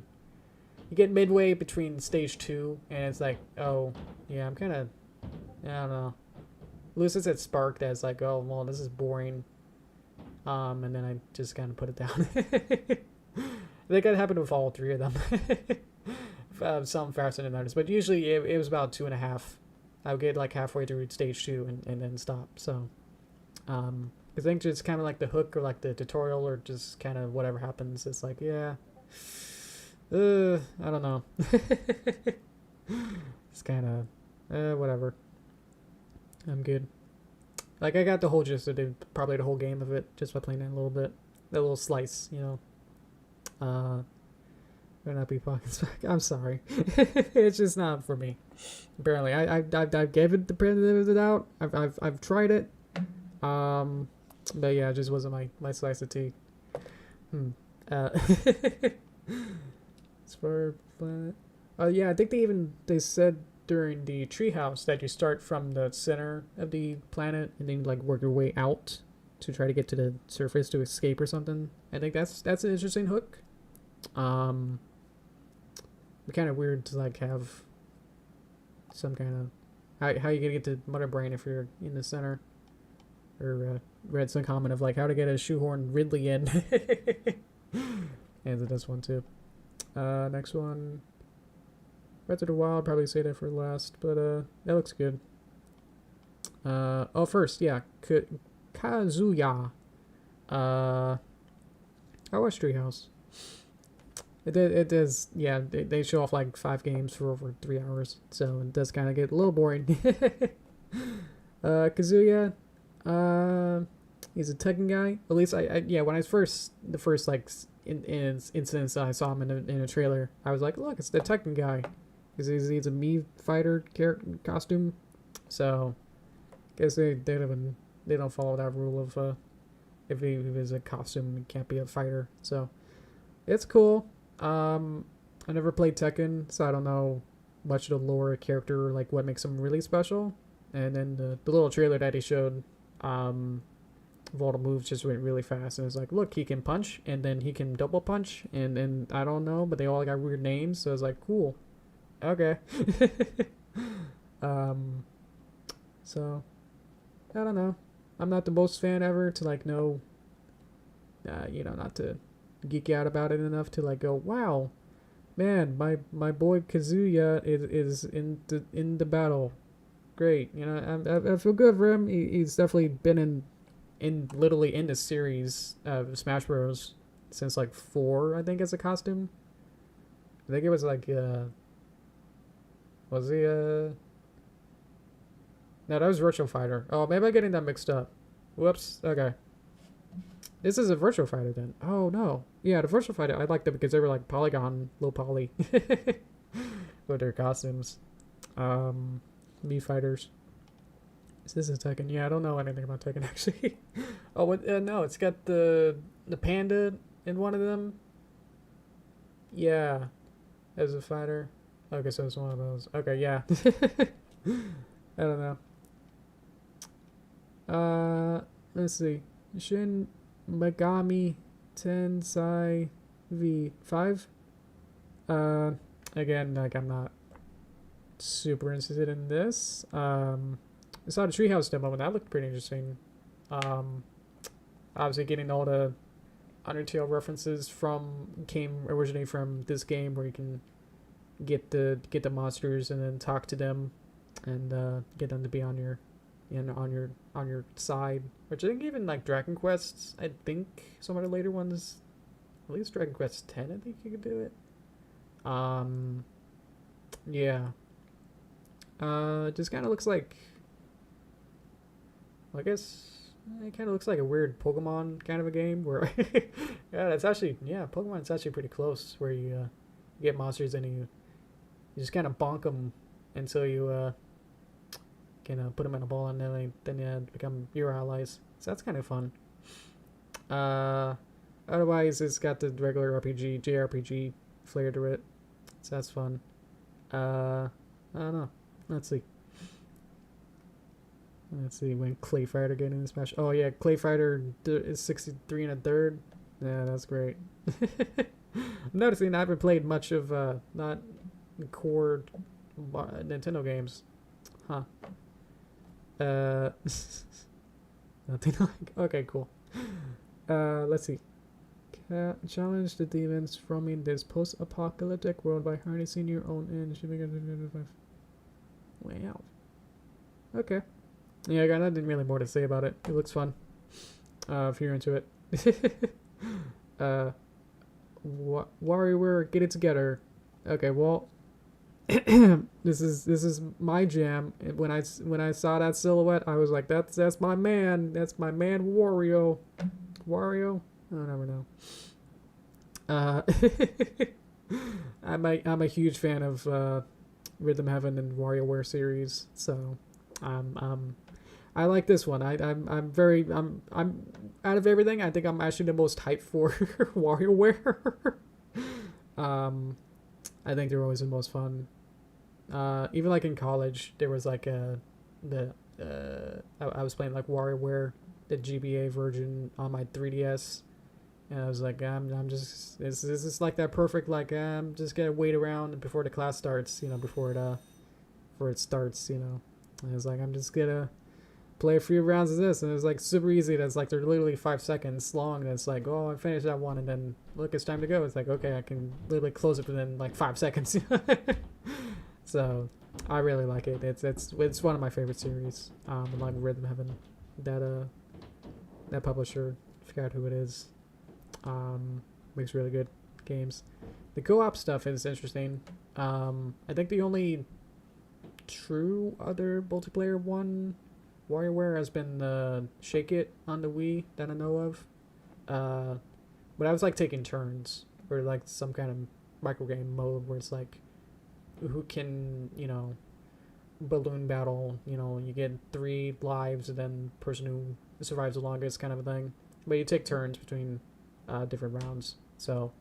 you get midway between stage 2 and it's like, oh yeah, I'm kind of, I don't know. Lucis had sparked as like, oh well, this is boring. And then I just kind of put it down. I think that happened with all 3 of them. Some faster than others, but usually it was about 2.5. I would get like halfway through stage 2 and then stop. So I think just kind of like the hook or like the tutorial or just kind of whatever happens, it's like, yeah, I don't know. It's kind of whatever. I'm good. Like I got the whole gist of probably the whole game of it just by playing it a little bit, that little slice, you know. Better not be pockets back. I'm sorry. It's just not for me. Apparently, I gave it the benefit of the doubt. I've tried it. But yeah, it just wasn't my slice of tea. As for yeah, I think they said during the treehouse that you start from the center of the planet and then like work your way out to try to get to the surface to escape or something. I think that's an interesting hook. Kind of weird to like have some kind of how you gonna get to Mother Brain if you're in the center, or read some comment of like how to get a shoehorn Ridley in. And this one too. Next one, Breath of the Wild, probably say that for last, but that looks good. Oh, first, yeah, Kazuya. I watched Treehouse. It does, yeah, they show off like 5 games for over 3 hours, so it does kind of get a little boring. Kazuya, he's a Tekken guy. At least yeah, when I the first like incidents I saw him in a trailer, I was like, look, it's the Tekken guy, because he's a Mii fighter costume. So I guess they don't follow that rule of if he is a costume, he can't be a fighter. So it's cool. I never played Tekken, so I don't know much of the lore of character or like what makes him really special. And then the little trailer that he showed, of all the moves just went really fast. And it's like, look, he can punch, and then he can double punch, and I don't know, but they all got weird names. So I was like, cool, okay. So I don't know. I'm not the most fan ever to like know, you know, not to geek out about it enough to like go, wow, man, my boy Kazuya is in the battle. Great, you know, I feel good for him. He's definitely been literally in the series of Smash Bros. Since like 4, I think, as a costume. I think it was like was he no, that was Virtual Fighter. Oh, maybe I'm getting that mixed up. Whoops. Okay. This is a Virtual Fighter then. Oh no. Yeah, the Virtual Fighter, I liked them because they were like polygon, low poly with their costumes. Mii Fighters. Is this a Tekken? Yeah, I don't know anything about Tekken actually. Oh, what? No, it's got the panda in one of them. Yeah, as a fighter. Okay, so it's one of those. Okay, yeah. I don't know. Let's see. Shin Megami Tensei V5. Again, like I'm not super interested in this. I saw the Treehouse demo and that looked pretty interesting. Obviously getting all the Undertale references came originally from this game where you can get the monsters and then talk to them and get them to be on your on your side. Which I think even like Dragon Quest, I think some of the later ones, at least Dragon Quest 10, I think you could do it. Yeah. It just kind of looks like, I guess it kind of looks like a weird Pokemon kind of a game where yeah, that's actually, yeah, Pokemon's actually pretty close, where you get monsters and you just kind of bonk them until you can put them in a ball, and then they become your allies. So that's kind of fun. Otherwise it's got the regular RPG, JRPG flair to it, so that's fun. I don't know. Let's see when Clay Fighter get in the Smash. Oh yeah, Clay Fighter is 63 and a third. Yeah, that's great. I'm noticing I haven't played much of not core Nintendo games. Huh. Nothing like. Okay, cool. Let's see. Challenge the demons from in this post-apocalyptic world by harnessing your own energy. Wow. Okay. Yeah, I got nothing really more to say about it. It looks fun. If you're into it. WarioWare, get it together. Okay, well, this is my jam. When I saw that silhouette, I was like, that's my man. That's my man, Wario. Wario? I never know. I'm a huge fan of Rhythm Heaven and WarioWare series, so I like this one. I'm out of everything, I think I'm actually the most hyped for WarioWare. I think they're always the most fun. Even like in college, there was like I was playing like WarioWare, the GBA version on my 3DS, and I was like, I'm just this is like that perfect, like I'm just gonna wait around before the class starts, before it starts, and I was like, I'm just gonna play a few rounds of this, and it was like super easy. That's like they're literally 5 seconds long, and it's like, oh, I finished that one, and then look, it's time to go. It's like, okay, I can literally close it within like 5 seconds. So I really like it. It's one of my favorite series. Like Rhythm Heaven, that publisher, I forgot who it is, makes really good games. The co-op stuff is interesting. I think the only true other multiplayer one WarioWare has been Shake It on the Wii that I know of. But I was like taking turns, or like some kind of micro game mode where it's like who can, balloon battle, you get 3 lives and then person who survives the longest kind of a thing. But you take turns between different rounds. So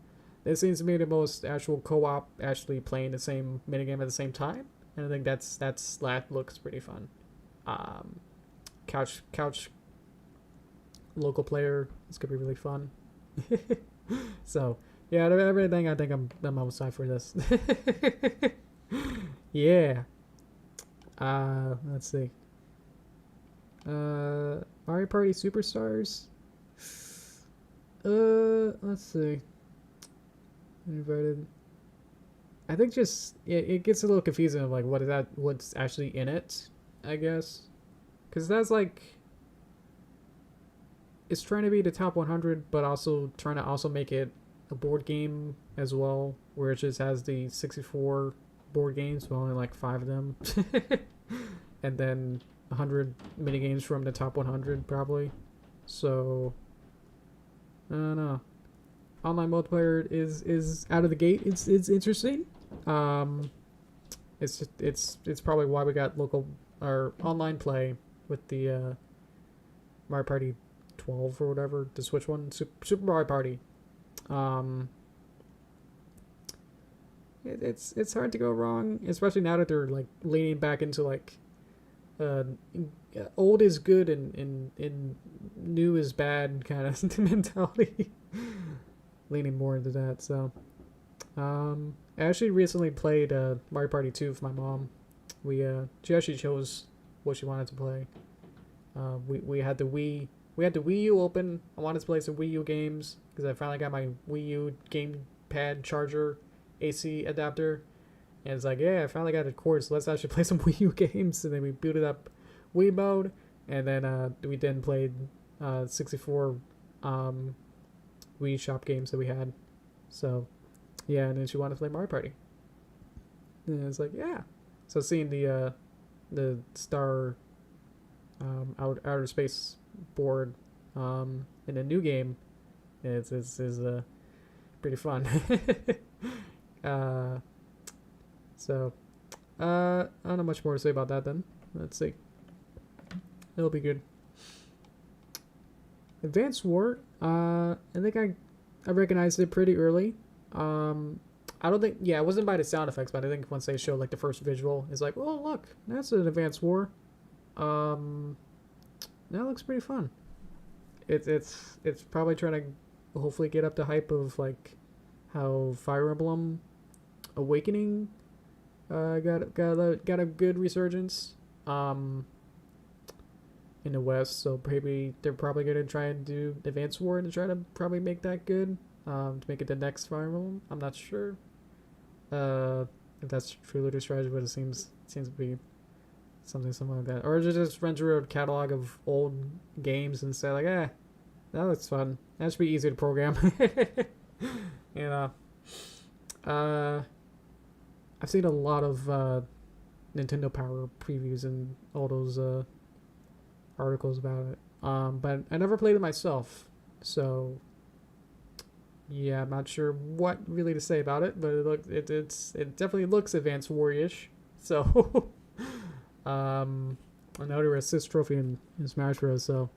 this seems to be the most actual co-op, actually playing the same minigame at the same time. And I think that looks pretty fun. Couch local player, this could be really fun. So yeah, everything, I think I'm outside for this. Yeah. Let's see. Mario Party Superstars. Let's see. Invited. I think just it gets a little confusing of like what's actually in it, I guess, because that's like it's trying to be the top 100, but also trying to also make it a board game as well, where it just has the 64 board games, but only like 5 of them, and then 100 mini games from the top 100 probably. So I don't know. Online multiplayer is out of the gate. It's interesting. It's probably why we got local or online play with the Mario Party 12 or whatever, the Switch one, Super Mario Party. It's hard to go wrong, especially now that they're like leaning back into like old is good and new is bad kind of mentality. Leaning more into that. So I actually recently played Mario Party 2 with my mom. She actually chose what she wanted to play. We had the Wii U open. I wanted to play some Wii U games because I finally got my Wii U gamepad charger AC adapter, and it's like, yeah, I finally got a cord, so let's actually play some Wii U games. And then we booted up Wii mode, and then we then played 64 Wii shop games that we had. So yeah, and then she wanted to play Mario Party, and it's like, yeah. So seeing the star outer space board in a new game is pretty fun. So I don't know much more to say about that then. Let's see. It'll be good. Advanced War, I think I recognized it pretty early. I don't think, yeah, it wasn't by the sound effects, but I think once they showed like the first visual, it's like, oh look, that's an Advanced War. That looks pretty fun. It's probably trying to hopefully get up the hype of like how Fire Emblem Awakening got a good resurgence in the West. So maybe they're probably gonna try and do Advanced War to try to probably make that good, to make it the next Fire Emblem. I'm not sure if that's truly their strategy, but it seems to be something like that. Or just run through a catalog of old games and say like, that looks fun. That should be easy to program. You know, I've seen a lot of Nintendo Power previews and all those articles about it. But I never played it myself, so yeah, I'm not sure what really to say about it. But it definitely looks Advanced War-ish. So I know there was assist trophy in Smash Bros. So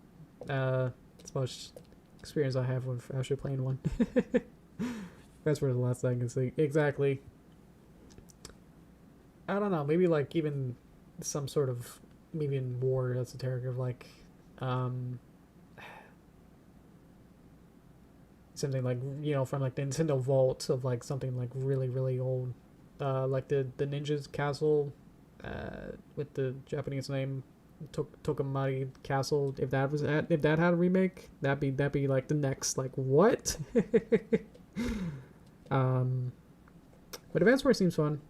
it's much experience I have with actually playing one. That's where the last thing I can say exactly. I don't know, maybe like even some sort of maybe in war esoteric of like something like, you know, from like the Nintendo Vault of like something like really old, like the Ninja's Castle with the Japanese name Tokamari Castle. If that had a remake, that'd be like the next like what. But Advance Wars seems fun.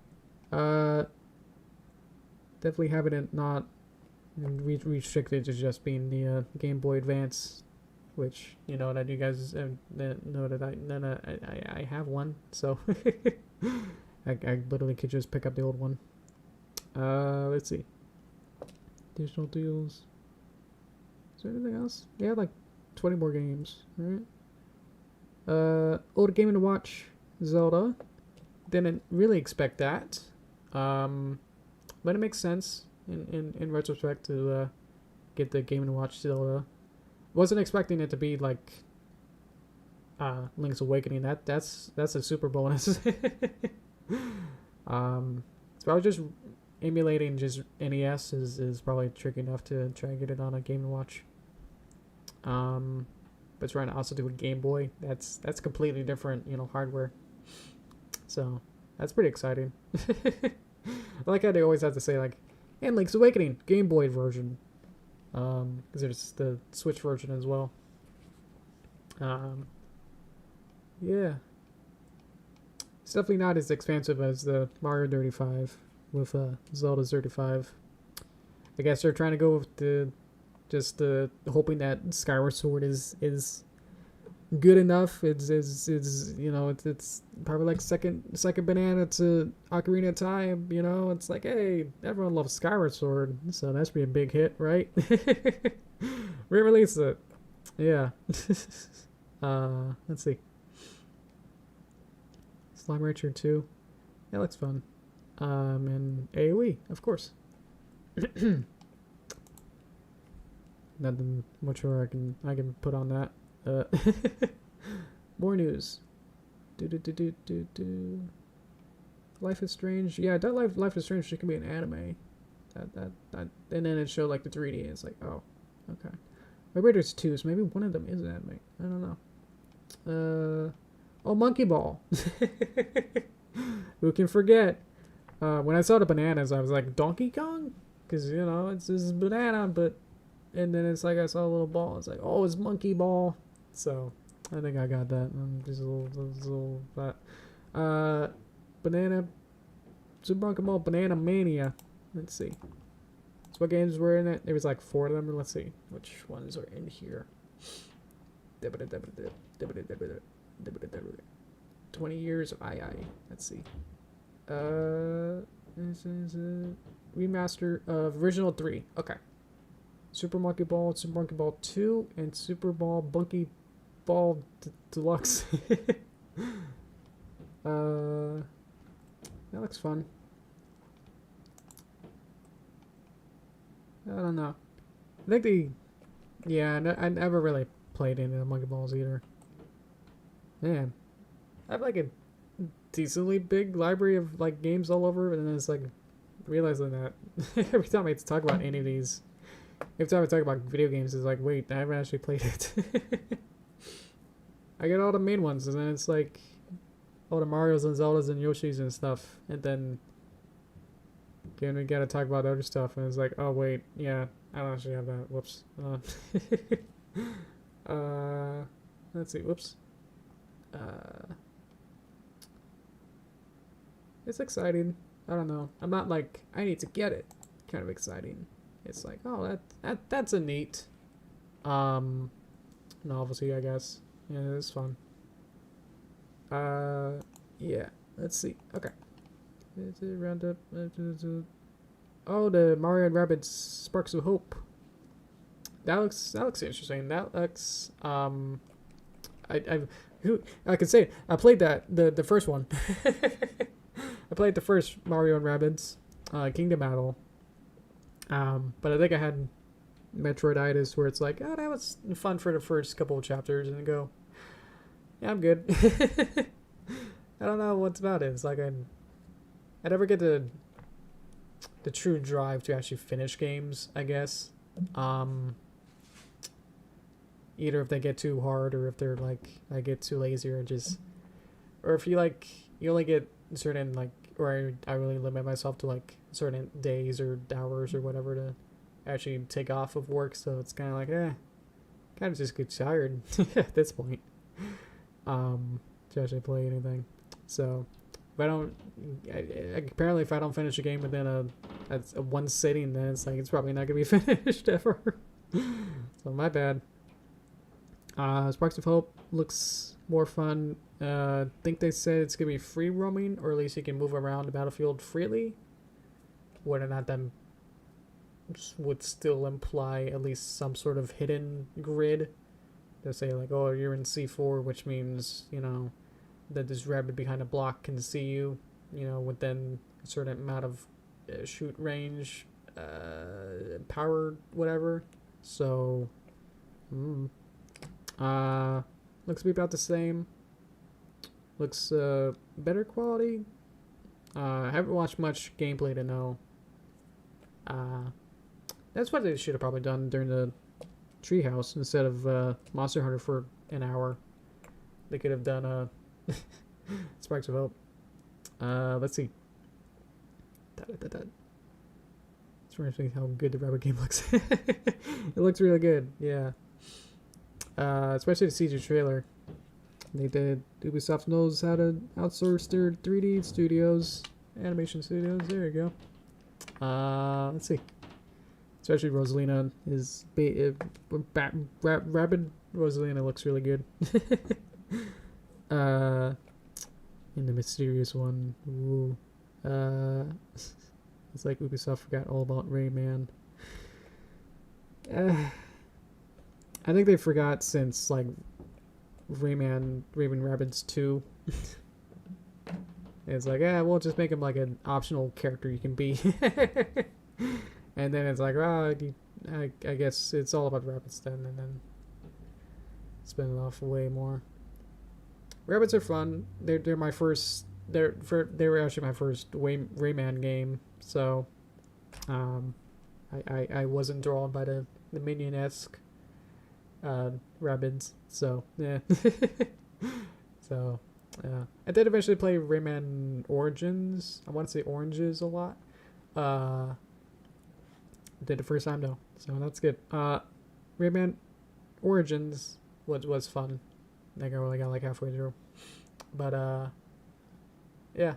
Definitely having it not restricted to just being the Game Boy Advance, which, you know, that you guys know that I have one, so I literally could just pick up the old one. Let's see. Additional deals. Is there anything else? Yeah, like 20 more games, right? Old Game to Watch, Zelda. Didn't really expect that. But it makes sense in retrospect to get the Game & Watch Zelda. Wasn't expecting it to be like Link's Awakening. That's a super bonus. So I was just emulating just NES is probably tricky enough to try and get it on a Game & Watch. But trying to also do a Game Boy, that's completely different, you know, hardware. So that's pretty exciting. I like how they always have to say like, and Link's Awakening, Game Boy version. because there's the Switch version as well. Yeah, it's definitely not as expansive as the Mario 35 with Zelda 35. I guess they're trying to go with the hoping that Skyward Sword is good enough. It's you know it's probably like second banana to Ocarina of Time. You know, it's like, hey, everyone loves Skyward Sword, so that should be a big hit, right? Re-release it, yeah. Let's see. Slime Rancher 2. That looks fun. And AoE, of course. Nothing much more I can put on that. More news. Life is Strange. Yeah, that Life is Strange. It can be an anime. That and then it showed like the 3D. It's like, oh, okay. Maybe there's two, so maybe one of them is an anime. I don't know. Oh, Monkey Ball. Who can forget? When I saw the bananas, I was like, Donkey Kong? Because, you know, this is banana, but... And then it's like I saw a little ball. It's like, oh, it's Monkey Ball. So, I think I got that. I'm just a little Banana... Super Monkey Ball Banana Mania. Let's see. So what games were in it? There was like 4 of them. Let's see. Which ones are in here? 20 years of II. Let's see. This is a remaster of original 3. Okay. Super Monkey Ball 2, and Super Ball Monkey Ball Deluxe. That looks fun. I don't know. I think I never really played any of the Monkey Balls either. Man, I have like a decently big library of like games all over, and then it's like realizing that every time I talk about any of these, every time I talk about video games, it's like, wait, I haven't actually played it. I get all the main ones, and then it's like all the Marios and Zeldas and Yoshis and stuff, and then again we gotta talk about other stuff, and it's like, oh wait, yeah, I don't actually have that. Whoops. Let's see. Whoops. It's exciting. I don't know. I'm not like, I need to get it kind of exciting. It's like, oh, that's a neat novelty, I guess. Yeah, it's fun. Yeah. Let's see. Okay. It's a roundup. Oh, the Mario and Rabbids Sparks of Hope. That looks interesting. That looks I can say I played that the first one. I played the first Mario and Rabbids Kingdom Battle. But I think I had Metroiditis where it's like, oh, that was fun for the first couple of chapters, and I go, yeah, I'm good. I don't know what's about it. It's like I never get the true drive to actually finish games, I guess. Either if they get too hard, or if they're like I get too lazy, or if you like you only get certain like, or I really limit myself to like certain days or hours or whatever to actually take off of work. So it's kind of like, kind of just get tired at this point. To actually play anything. So if I don't, apparently if I don't finish a game within a one sitting, then it's like it's probably not gonna be finished ever. So my bad. Sparks of Hope looks more fun. I think they said it's gonna be free roaming, or at least you can move around the battlefield freely. Whether or not that would still imply at least some sort of hidden grid. They'll say like, oh, you're in C4, which means, you know, that this rabbit behind a block can see you, you know, within a certain amount of shoot range, power, whatever. So, looks to be about the same. Looks better quality. I haven't watched much gameplay to know. That's what they should have probably done during the Treehouse instead of Monster Hunter for an hour. They could have done Sparks of Hope. Let's see. trying to think how good the rabbit game looks. It looks really good, yeah. Especially the CG trailer. They did. Ubisoft knows how to outsource their 3D studios, animation studios. There you go. Let's see. Especially Rosalina is Rabid Rosalina looks really good. In the mysterious one, ooh. It's like Ubisoft forgot all about Rayman. I think they forgot since like Rayman Rabbids 2. It's like, we'll just make him like an optional character you can be. And then it's like, I guess it's all about rabbits then, and then spin it off way more. Rabbits are fun. They're my first. They were actually my first Rayman game. So, I wasn't drawn by the minion-esque rabbits. So yeah. So I did eventually play Rayman Origins. I want to say Oranges a lot. Did the first time though, so that's good. Rayman Origins was fun. I think I only got like halfway through, but yeah.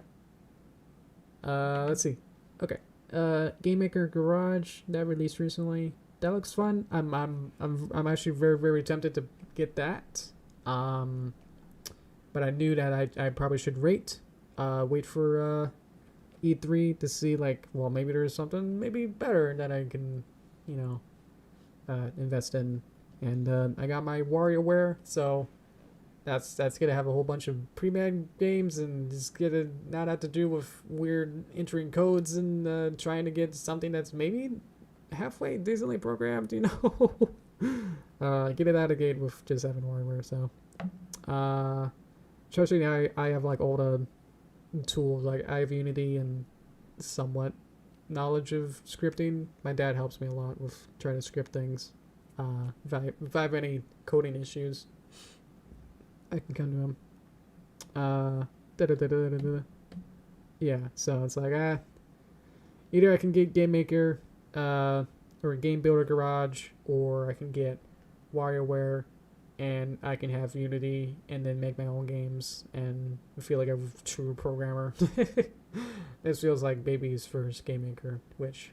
Let's see. Okay. Game Maker Garage that released recently. That looks fun. I'm actually very tempted to get that. But I knew that I probably should wait for E3 to see like, well, maybe there's something maybe better that I can, invest in. And I got my WarioWare, so that's gonna have a whole bunch of pre-made games and just gonna not have to do with weird entering codes and trying to get something that's maybe halfway decently programmed, get it out of the gate with just having WarioWare. So especially now I have like all the tools, like I have Unity and somewhat knowledge of scripting. My dad helps me a lot with trying to script things. If I have any coding issues, I can come to him. Yeah, so it's like either I can get Game Maker or Game Builder Garage, or I can get WarioWare and I can have Unity and then make my own games and feel like a true programmer. This feels like baby's first Game Maker, which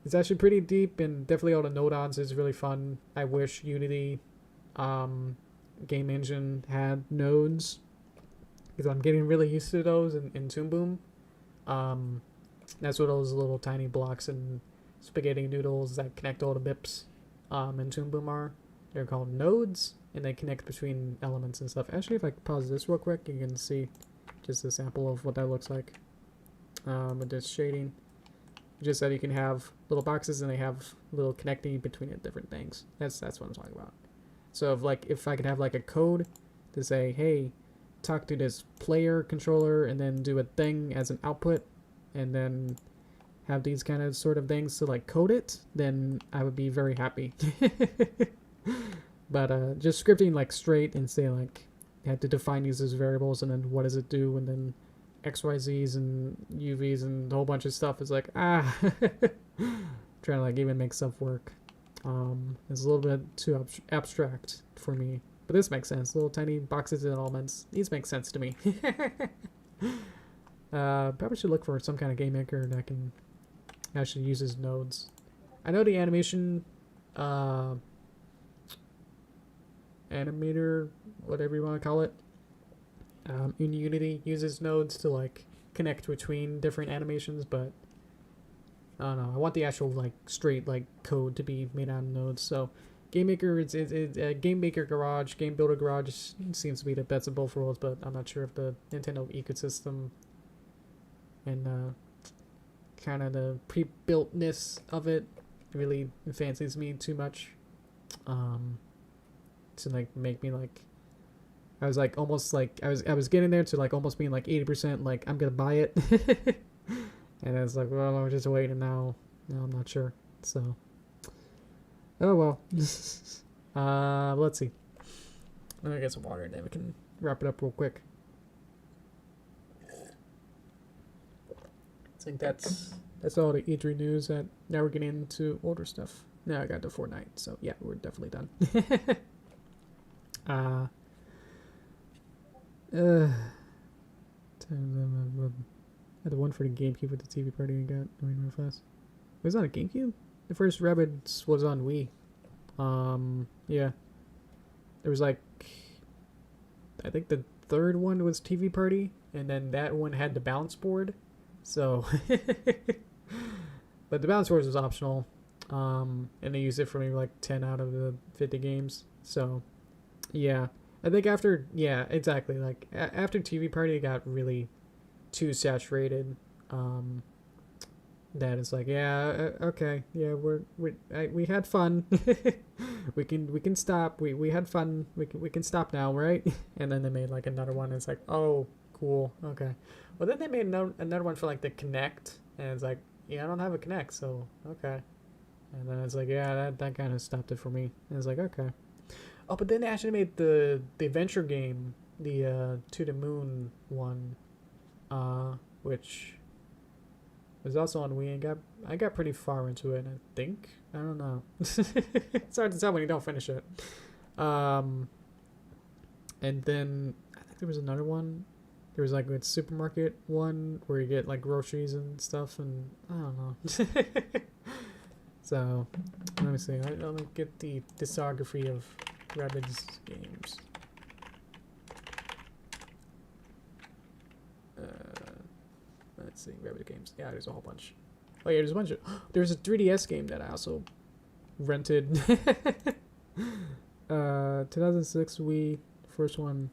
is actually pretty deep, and definitely all the node-ons is really fun. I wish Unity game engine had nodes, because I'm getting really used to those in Toon Boom. That's what those little tiny blocks and spaghetti noodles that connect all the bips in Toon Boom are. They're called nodes, and they connect between elements and stuff. Actually, if I pause this real quick, you can see just a sample of what that looks like with this shading. Just that you can have little boxes and they have little connecting between different things. That's what I'm talking about. So if I could have like a code to say, hey, talk to this player controller and then do a thing as an output, and then have these kind of sort of things to like code it, then I would be very happy. But just scripting like straight and say like you have to define these as variables and then what does it do, and then XYZs and UVs and a whole bunch of stuff is like trying to like even make stuff work. It's a little bit too abstract for me, but this makes sense. Little tiny boxes and elements, these make sense to me. Probably should look for some kind of game maker that can actually use his nodes. I know the animation animator, whatever you want to call it, in Unity uses nodes to like connect between different animations, but I don't know. I want the actual like straight like code to be made on nodes. So Game Maker, it's Game Maker Garage, Game Builder Garage seems to be the best of both worlds, but I'm not sure if the Nintendo ecosystem and kind of the pre-builtness of it really fancies me too much. To like make me like, I was like almost like I was getting there to like almost being like 80% like I'm gonna buy it. And it's like, well, I'm just waiting now. No, I'm not sure. So, oh well. Let's see. Let me get some water and then we can wrap it up real quick. I think that's that's all the E3 news. That now we're getting into older stuff. Now I got to Fortnite, so yeah, we're definitely done. Had the one for the GameCube with the TV party and got going real fast. Was that a GameCube? The first Rabbids was on Wii. Yeah. There was like, I think the third one was TV Party, and then that one had the balance board. So, but the balance board was optional. And they used it for maybe like 10 out of the 50 games. So, yeah. I think after, yeah, exactly. Like after TV Party, it got really too saturated. That it's like, yeah, okay, yeah, we had fun. we can stop. We had fun. We can stop now, right? And then they made like another one. And it's like, oh, cool, okay. Well, then they made another one for like the Kinect, and it's like, yeah, I don't have a Kinect, so okay. And then it's like, yeah, that kind of stopped it for me. And it's like, okay. Oh, but then they actually made the adventure game, the To the Moon one, which was also on Wii, and I got pretty far into it, I think. I don't know. It's hard to tell when you don't finish it. And then I think there was another one. There was like a supermarket one where you get like groceries and stuff, and I don't know. So let me see. Let me get the discography of Rabbids games. Let's see, Rabbit games. Yeah, there's a whole bunch. Oh yeah, there's a bunch of. There's a 3DS game that I also rented. 2006 Wii, first one.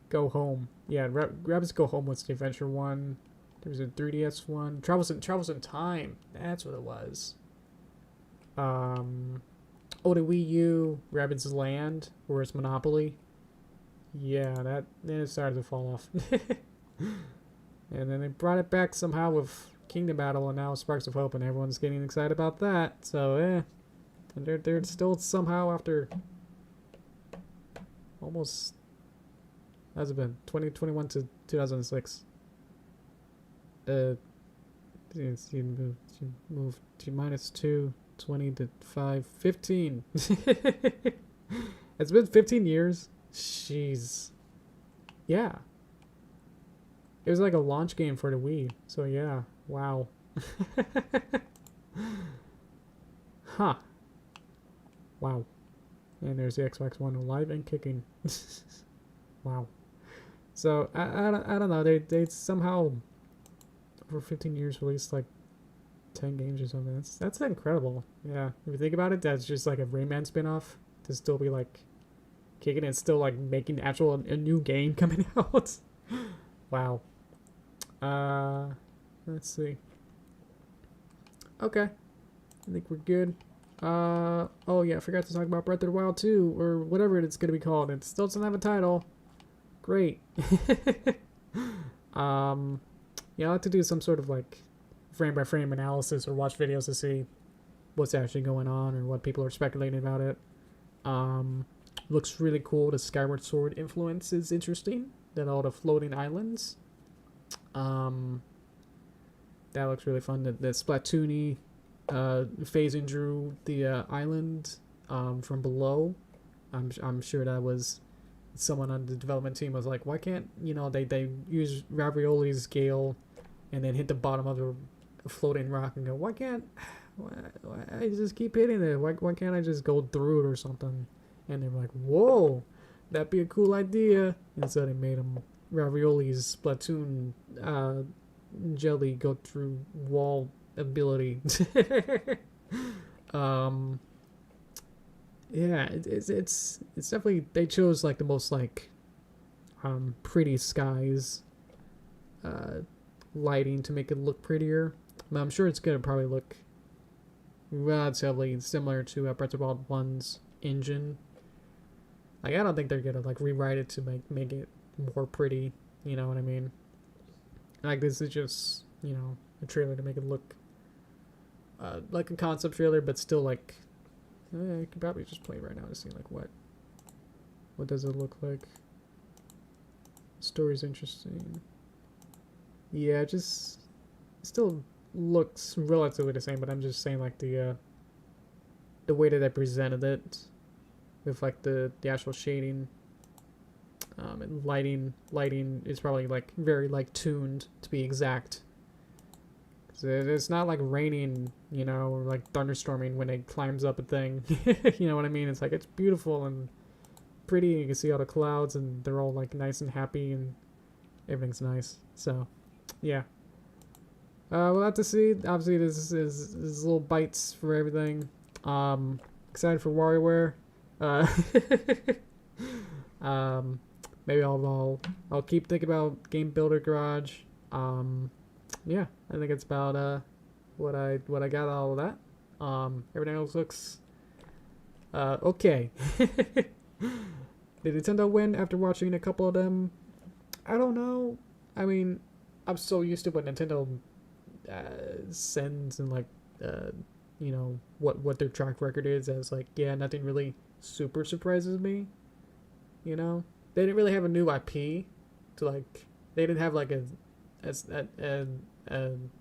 Go Home. Yeah, Rabbids Go Home was the adventure one. There was a 3DS one. Travels in Time. That's what it was. Oh, the Wii U, Rabbids Land, where it's Monopoly. Yeah, then it started to fall off. And then they brought it back somehow with Kingdom Battle, and now Sparks of Hope, and everyone's getting excited about that. So, and they're still somehow after almost, how's it been? 2021 to 2006. You moved to -2, 20 to 5, 15. It's been 15 years. Jeez. Yeah. It was like a launch game for the Wii. So yeah. Wow. Huh. Wow. And there's the Xbox One alive and kicking. Wow. So I don't know. They somehow for 15 years released like 10 games or something. That's incredible. Yeah. If you think about it, that's just like a Rayman spin-off to still be like kicking and still like making a new game coming out. Wow. Let's see. Okay. I think we're good. Oh yeah, I forgot to talk about Breath of the Wild 2, or whatever it's gonna be called. It still doesn't have a title. Great. Yeah, I like to do some sort of like frame by frame analysis or watch videos to see what's actually going on or what people are speculating about it. Looks really cool. The Skyward Sword influence is interesting. Then all the floating islands. That looks really fun. The Splatoon-y phasing drew the island from below. I'm sure that was someone on the development team was like, why can't they use Ravioli's scale and then hit the bottom of the floating rock and go, why I just keep hitting it? Why can't I just go through it or something? And they were like, whoa, that'd be a cool idea. And so they made him Ravioli's Splatoon jelly go through wall ability. Yeah, it's definitely, they chose like the most like pretty skies lighting to make it look prettier. But I'm sure it's gonna probably look relatively similar to Breath of the Wild 1's engine. Like, I don't think they're gonna like rewrite it to make it more pretty. You know what I mean? Like, this is just a trailer to make it look like a concept trailer, but still like I could probably just play right now to see like what does it look like. Story's interesting. yeah, just still looks relatively the same, but I'm just saying like the way that I presented it with like the actual shading, and lighting is probably like very like tuned to be exact. It's not like raining, you know, or like thunderstorming when it climbs up a thing. You know what I mean? It's like it's beautiful and pretty. You can see all the clouds and they're all like nice and happy and everything's nice. So, yeah. We'll have to see. Obviously, this is little bites for everything. Excited for WarioWare. Maybe I'll keep thinking about Game Builder Garage. Yeah, I think it's about what I got all of that. Everything else looks okay. Did Nintendo win after watching a couple of them? I don't know. I mean, I'm so used to what Nintendo sends and like you know what their track record is as like, yeah, nothing really super surprises me. You know, they didn't really have a new IP to like. They didn't have like a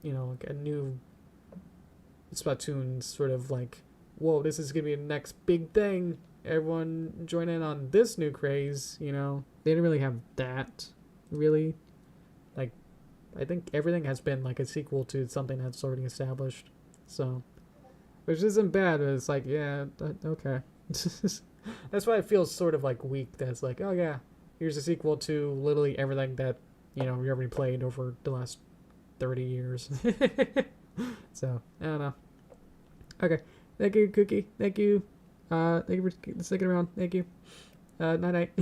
you know, like a new Splatoon sort of like, whoa, this is gonna be the next big thing. Everyone join in on this new craze. You know, they didn't really have that. Really, like, I think everything has been like a sequel to something that's already established. So, which isn't bad, but it's like, yeah, okay. That's why it feels sort of like weak. That's like, oh yeah, here's a sequel to literally everything that, you know, we already played over the last 30 years. So, I don't know. Okay. Thank you, Cookie. Thank you. Thank you for sticking around. Thank you. Night-night.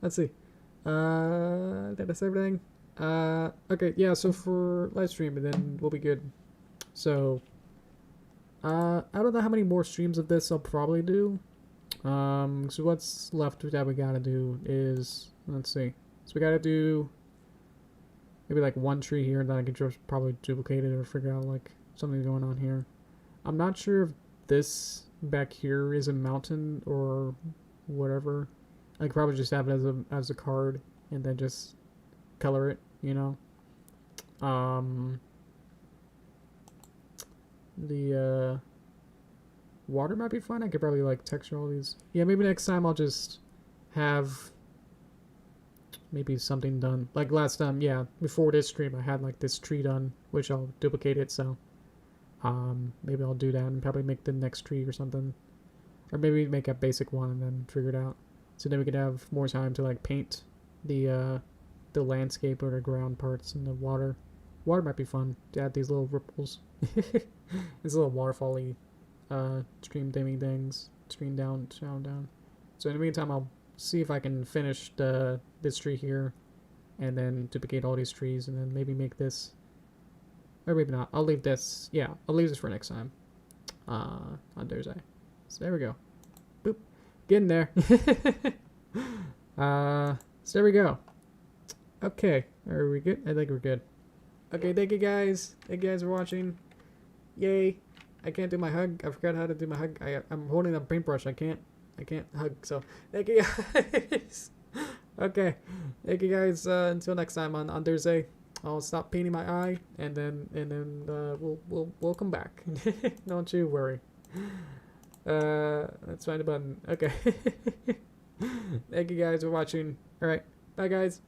Let's see. That's everything. Okay, yeah, so for live stream, and then we'll be good. So, I don't know how many more streams of this I'll probably do. So what's left that we gotta do is, let's see. So we gotta do maybe like one tree here, and then I can just probably duplicate it or figure out like something going on here. I'm not sure if this back here is a mountain or whatever. I could probably just have it as a card and then just color it, you know. The water might be fun. I could probably like texture all these. Yeah, maybe next time I'll just have maybe something done. Like last time, yeah, before this stream I had like this tree done, which I'll duplicate it, so maybe I'll do that and probably make the next tree or something. Or maybe make a basic one and then figure it out. So then we could have more time to like paint the landscape or the ground parts and the water. Water might be fun to add these little ripples. These little waterfall-y stream dimming things. Stream down. So in the meantime, I'll see if I can finish this tree here and then duplicate all these trees and then maybe make this. Or maybe not. I'll leave this. Yeah, I'll leave this for next time. On Thursday. So there we go. Boop. Getting there. So there we go. Okay. Are we good? I think we're good. Okay, thank you guys. Thank you guys for watching. Yay. I can't do my hug. I forgot how to do my hug. I'm holding a paintbrush. I can't hug. So thank you guys. Okay. Thank you guys. Until next time on Thursday. I'll stop painting my eye and then we'll come back. Don't you worry. Let's find a button. Okay. Thank you guys for watching. Alright. Bye guys.